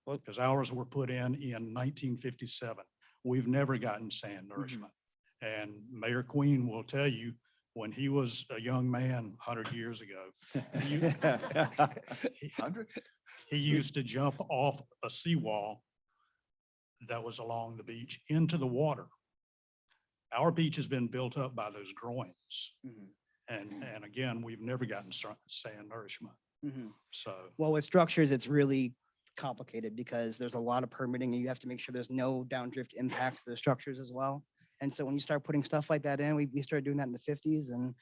Well- Because ours were put in 1957. We've never gotten sand nourishment. And Mayor Queen will tell you, when he was a young man 100 years ago, he- 100? he used to jump off a seawall that was along the beach into the water. Our beach has been built up by those groins. Mhm. And again, we've never gotten sand nourishment. Mhm. So Well, with structures, it's really complicated because there's a lot of permitting and you have to make sure there's no downdrift impacts to the structures as well. And so when you start putting stuff like that in, we started doing that in the 50s and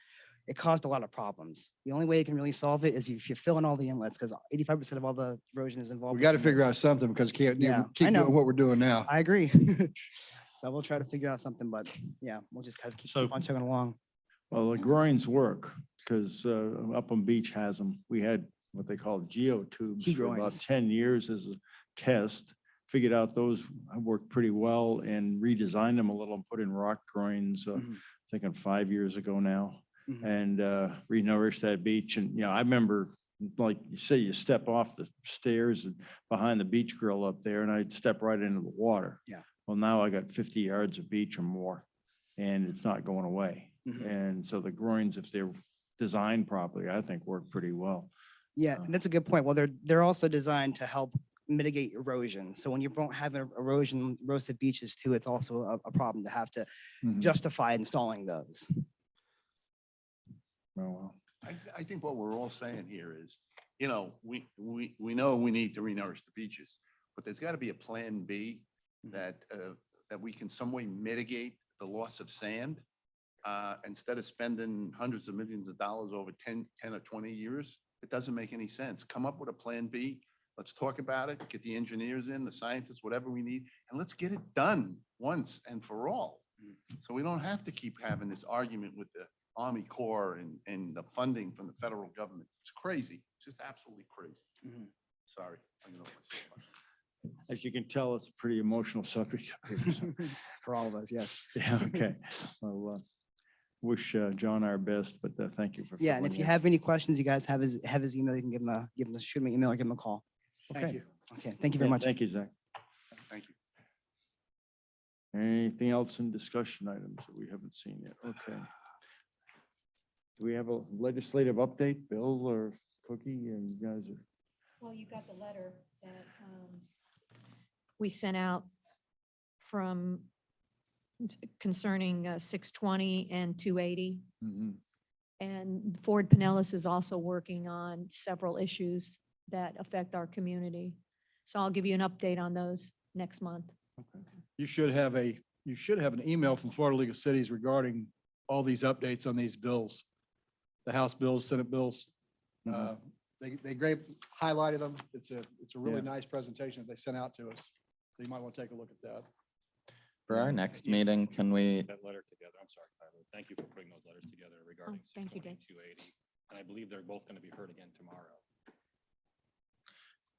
it caused a lot of problems. The only way you can really solve it is if you fill in all the inlets, because 85% of all the erosion is involved. We with got to figure out inlets. something because can't Yeah, keep I know. doing what we're doing now. I agree. So we'll try to figure out something, but yeah, we'll just kind of keep So- on chugging along. Well, the groins work because up on Beach has them. We had what they call geotubes for about T-groins. 10 years as a test. Figured out those worked pretty well and redesigned them a little and put in rock groins, Mhm. thinking 5 years ago now. Mhm. And renourished that beach. And, I remember, like you say, you step off the stairs and behind the beach grill up there and I'd step right into the water. Yeah. Well, now I got 50 yards of beach or more and it's not going away. Mhm. And so the groins, if they're designed properly, I think work pretty well. Yeah, and that's a good point. Well, they're also designed to help mitigate erosion. So when you don't have erosion, roasted beaches too, it's also a problem to have to Mhm. justify installing those. Oh, well. I think what we're all saying here is, we know we need to renourish the beaches, but there's got to be a plan B that we can some way mitigate the loss of sand. Instead of spending hundreds of millions of dollars over 10 or 20 years, it doesn't make any sense. Come up with a plan B. Let's talk about it, get the engineers in, the scientists, whatever we need, and let's get it done once and for all. So we don't have to keep having this argument with the Army Corps and the funding from the federal government. It's crazy. It's just absolutely crazy. Sorry. I know my soapbox. As you can tell, it's a pretty emotional subject up here. So, For all of us, yes. yeah, okay. Well, wish John our best, but thank you for. Yeah, and filling if you in. have any questions, you guys have his email, you can shoot him an email or give him a call. Okay. Okay, thank you very Yeah, much. Thank you, Zach. Thank you. Anything else in discussion items that we haven't seen yet? Okay. Do we have a legislative update, Bill or Cookie, and you guys are? Well, you got the letter that we sent out from concerning 620 and 280. Mhm. And Ford Pinellas is also working on several issues that affect our community. So I'll give you an update on those next month. You should have an email from Florida League of Cities regarding all these updates on these bills. The House bills, Senate bills. Mhm. They highlighted them. It's a really Yeah. nice presentation that they sent out to us. So you might want to take a look at that. For our next meeting, can we, That letter together. I'm sorry, Tyler. Thank you for putting those letters together regarding thank you, 620 Dave. and 280. And I believe they're both going to be heard again tomorrow.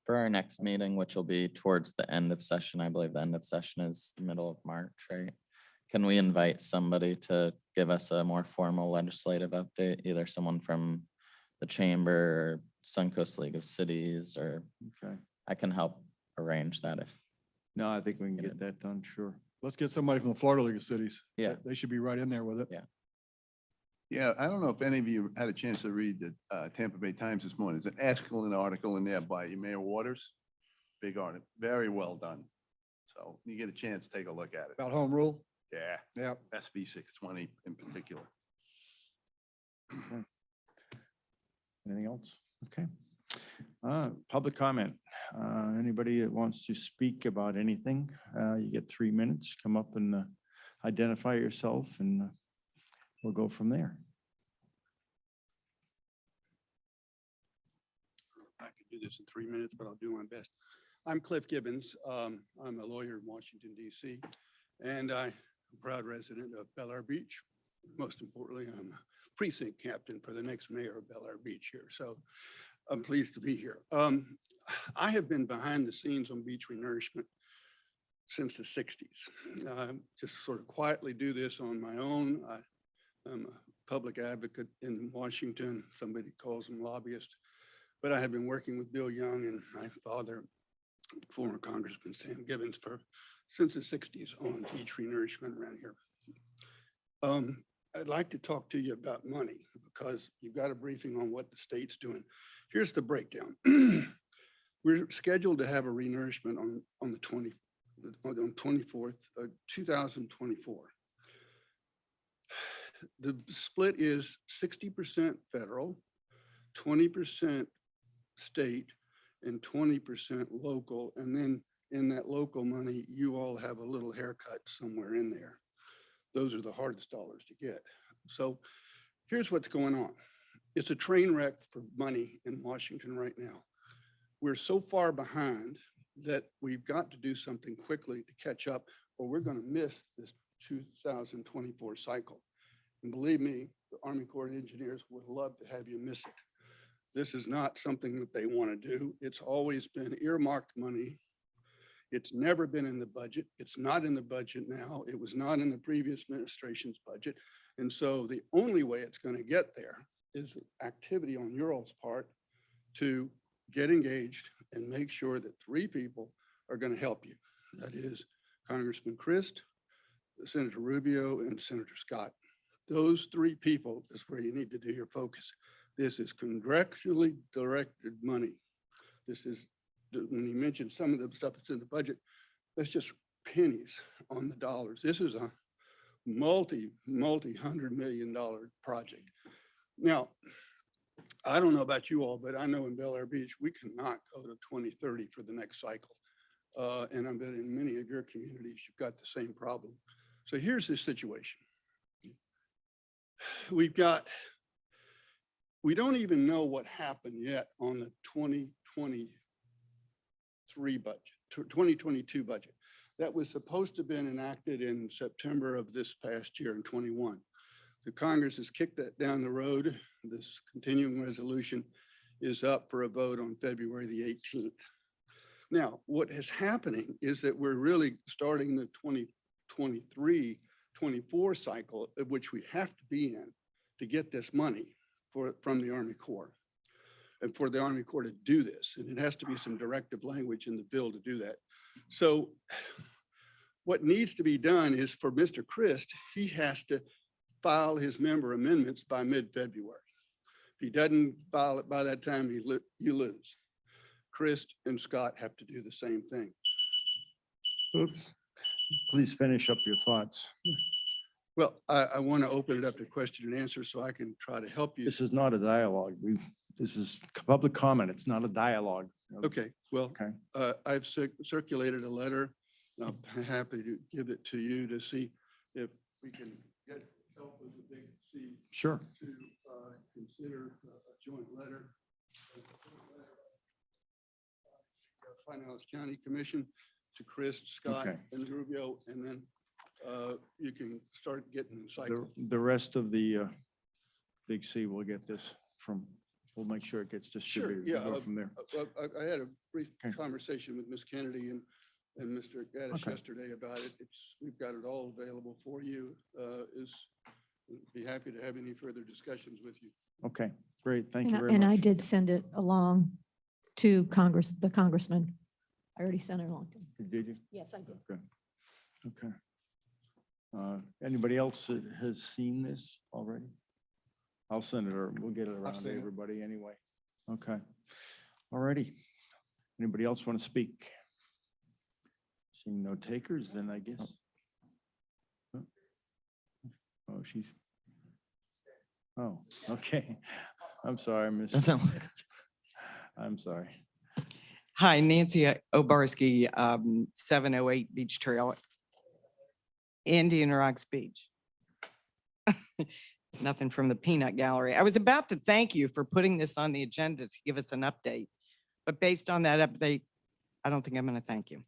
for our next meeting, which will be towards the end of session, I believe the end of session is the middle of March, right? Can we invite somebody to give us a more formal legislative update, either someone from the chamber or Suncoast League of Cities, or Okay. I can help arrange that if, No, I think we can Get get it. that done, sure. Let's get somebody from the Florida League of Cities. Yeah. They should be right in there with it. Yeah. Yeah, I don't know if any of you had a chance to read the Tampa Bay Times this morning. There's an excellent article in there by Mayor Waters. Big article, very well done. So you get a chance, take a look at it. About home rule. Yeah, Yeah. SB 620 in particular. Anything else? Okay. Public comment. Anybody that wants to speak about anything, you get 3 minutes. Come up and identify yourself and we'll go from there. I could do this in 3 minutes, but I'll do my best. I'm Cliff Gibbons. I'm a lawyer in Washington, DC, and I'm a proud resident of Bel Air Beach. Most importantly, I'm a precinct captain for the next mayor of Bel Air Beach here. So I'm pleased to be here. I have been behind the scenes on beach renourishment since the 60s. Just sort of quietly do this on my own. I'm a public advocate in Washington. Somebody calls them lobbyist. But I have been working with Bill Young and my father, former Congressman Sam Gibbons, since the 60s on beach renourishment around here. I'd like to talk to you about money because you've got a briefing on what the state's doing. Here's the breakdown. We're scheduled to have a renourishment on the 24th, 2024. The split is 60% federal, 20% state, and 20% local. And then in that local money, you all have a little haircut somewhere in there. Those are the hardest dollars to get. So here's what's going on. It's a train wreck for money in Washington right now. We're so far behind that we've got to do something quickly to catch up, or we're going to miss this 2024 cycle. And believe me, the Army Corps of Engineers would love to have you miss it. This is not something that they want to do. It's always been earmarked money. It's never been in the budget. It's not in the budget now. It was not in the previous administration's budget. And so the only way it's going to get there is activity on your all's part to get engaged and make sure that 3 people are going to help you. That is Congressman Christ, Senator Rubio, and Senator Scott. Those 3 people is where you need to do your focus. This is congressionally directed money. This is, when you mentioned some of the stuff that's in the budget, that's just pennies on the dollars. This is a multi-$100 million project. Now, I don't know about you all, but I know in Bel Air Beach, we cannot go to 2030 for the next cycle. And I bet in many of your communities, you've got the same problem. So here's the situation. We don't even know what happened yet on the 2023 budget, 2022 budget. That was supposed to have been enacted in September of this past year in 21. The Congress has kicked that down the road. This continuing resolution is up for a vote on February the 18th. Now, what is happening is that we're really starting the 2023-24 cycle of which we have to be in to get this money from the Army Corps and for the Army Corps to do this. And it has to be some directive language in the bill to do that. So what needs to be done is for Mr. Christ, he has to file his member amendments by mid-February. If he doesn't file it by that time, you lose. Christ and Scott have to do the same thing. Oops. Please finish up your thoughts. Well, I want to open it up to question and answer so I can try to help you. This is not a dialogue. This is public comment. It's not a dialogue. Okay, well, Okay. I've circulated a letter. And I'm happy to give it to you to see if we can get help with the Big C Sure. to consider a joint letter. Pinellas County Commission to Chris, Scott, Okay. and Rubio, and then you can start getting the cycle. The rest of the Big C will get this we'll make sure it gets Sure, distributed. yeah. We'll go from there. I had a brief Okay. conversation with Ms. Kennedy and Mr. Gaddis Okay. yesterday about it. We've got it all available for you. Be happy to have any further discussions with you. Okay, great. Thank And you I- very and I much. did send it along to the congressman. I already sent it along to him. Did you? Yes, I did. Okay. Okay. Anybody else that has seen this already? I'll send it or we'll get it around to seen it. everybody anyway. Okay. All righty. Anybody else want to speak? Seeing no takers, then I guess. Oh, oh, okay. I'm sorry, Miss. Doesn't, I'm sorry. Hi, Nancy Obarski, 708 Beach Trail, Indian Rocks Beach. Nothing from the peanut gallery. I was about to thank you for putting this on the agenda to give us an update, but based on that update, I don't think I'm going to thank you.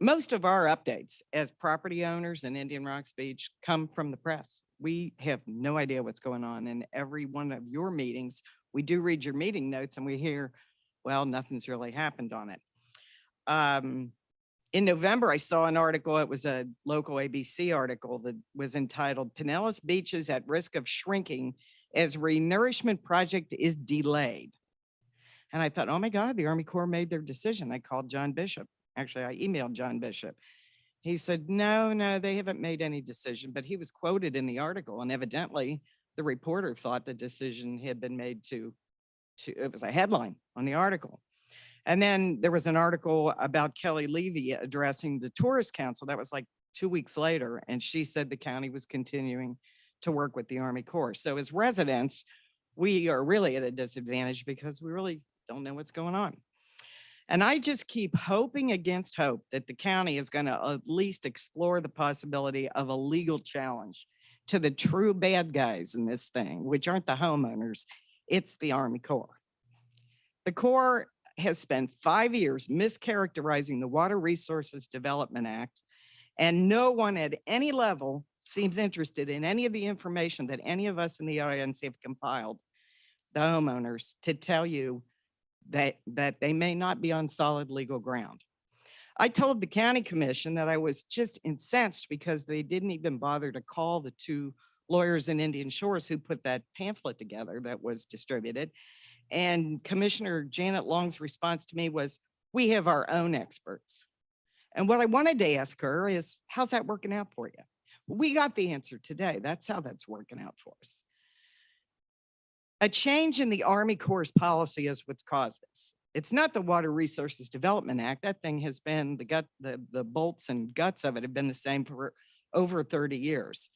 Most of our updates as property owners in Indian Rocks Beach come from the press. We have no idea what's going on in every one of your meetings. We do read your meeting notes and we hear, well, nothing's really happened on it. In November, I saw an article, it was a local ABC article that was entitled Pinellas Beach is at risk of shrinking as renourishment project is delayed. And I thought, oh my God, the Army Corps made their decision. I called John Bishop. Actually, I emailed John Bishop. He said, no, they haven't made any decision, but he was quoted in the article. And evidently the reporter thought the decision had been made it was a headline on the article. And then there was an article about Kelly Levy addressing the Tourist Council. That was like 2 weeks later. And she said the county was continuing to work with the Army Corps. So as residents, we are really at a disadvantage because we really don't know what's going on. And I just keep hoping against hope that the county is going to at least explore the possibility of a legal challenge to the true bad guys in this thing, which aren't the homeowners, it's the Army Corps. The Corps has spent 5 years mischaracterizing the Water Resources Development Act, and no one at any level seems interested in any of the information that any of us in the audience have compiled, the homeowners, to tell you that they may not be on solid legal ground. I told the county commission that I was just incensed because they didn't even bother to call the 2 lawyers in Indian Shores who put that pamphlet together that was distributed. And Commissioner Janet Long's response to me was, we have our own experts. And what I wanted to ask her is, how's that working out for you? We got the answer today. That's how that's working out for us. A change in the Army Corps' policy is what's caused this. It's not the Water Resources Development Act. That thing has been the bolts and guts of it have been the same for over 30 years.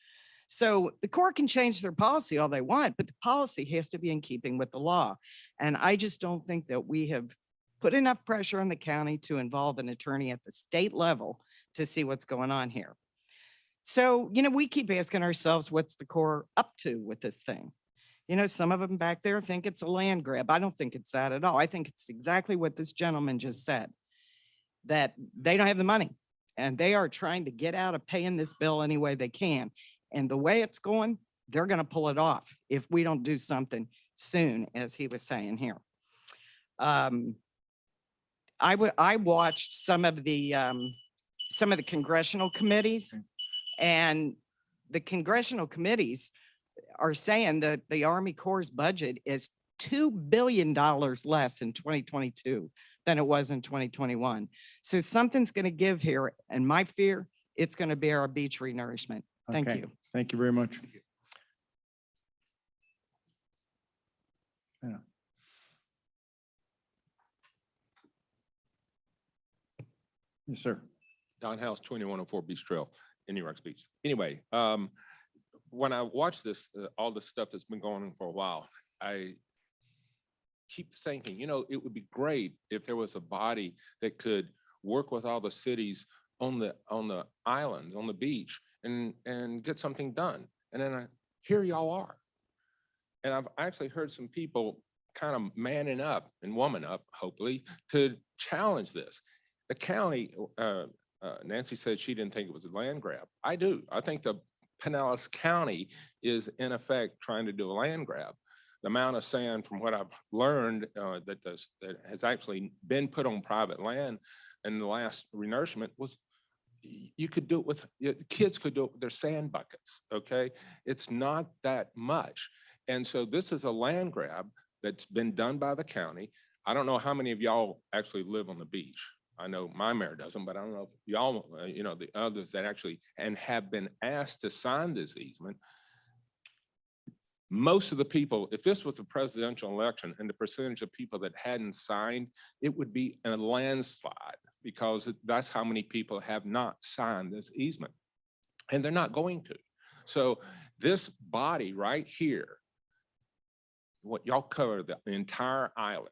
So the Corps can change their policy all they want, but the policy has to be in keeping with the law. And I just don't think that we have put enough pressure on the county to involve an attorney at the state level to see what's going on here. So, we keep asking ourselves, what's the Corps up to with this thing? Some of them back there think it's a land grab. I don't think it's that at all. I think it's exactly what this gentleman just said. that they don't have the money and they are trying to get out of paying this bill any way they can. And the way it's going, they're going to pull it off if we don't do something soon, as he was saying here. I watched some of the congressional committees, and the congressional committees are saying that the Army Corps' budget is $2 billion less in 2022 than it was in 2021. So something's going to give here, and my fear, it's going to be our beach renourishment. Thank Okay. you. Thank you very much. Yeah. Yes, sir. Don House, 2104 Beach Trail in New York Beach. Anyway, when I watch this, all the stuff that's been going on for a while, I keep thinking, you know, it would be great if there was a body that could work with all the cities on the islands, on the beach, and get something done. And then here y'all are. And I've actually heard some people kind of manning up and woman up, hopefully, to challenge this. The county, Nancy said she didn't think it was a land grab. I do. I think the Pinellas County is in effect trying to do a land grab. The amount of sand, from what I've learned, that has actually been put on private land in the last renourishment was, you could do it with, kids could do it with their sand buckets, okay? It's not that much. And so this is a land grab that's been done by the county. I don't know how many of y'all actually live on the beach. I know my mayor doesn't, but I don't know if y'all, you know, the others that actually, and have been asked to sign this easement. Most of the people, if this was a presidential election and the percentage of people that hadn't signed, it would be a landslide, because that's how many people have not signed this easement. And they're not going to. So this body right here, what y'all cover the entire island,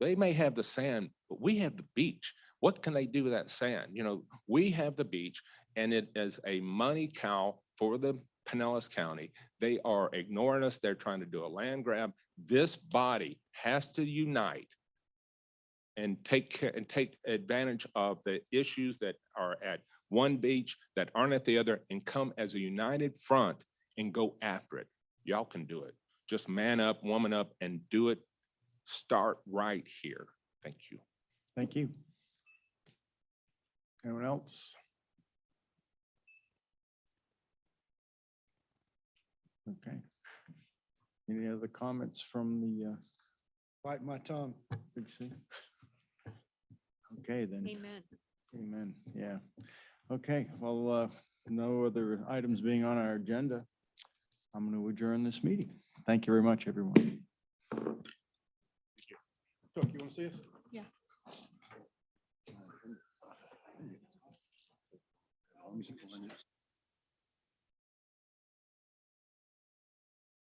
they may have the sand, but we have the beach. What can they do with that sand? You know, we have the beach, and it is a money cow for the Pinellas County. They are ignoring us. They're trying to do a land grab. This body has to unite and take advantage of the issues that are at one beach that aren't at the other, and come as a united front and go after it. Y'all can do it. Just man up, woman up, and do it. Start right here. Thank you. Thank you. Anyone else? Okay. Any other comments from the Bite my tongue. Big C? Okay, then. Amen. Amen. Yeah. Okay, well, no other items being on our agenda, I'm going to adjourn this meeting. Thank you very much, everyone. Cook, you want to see us? Yeah.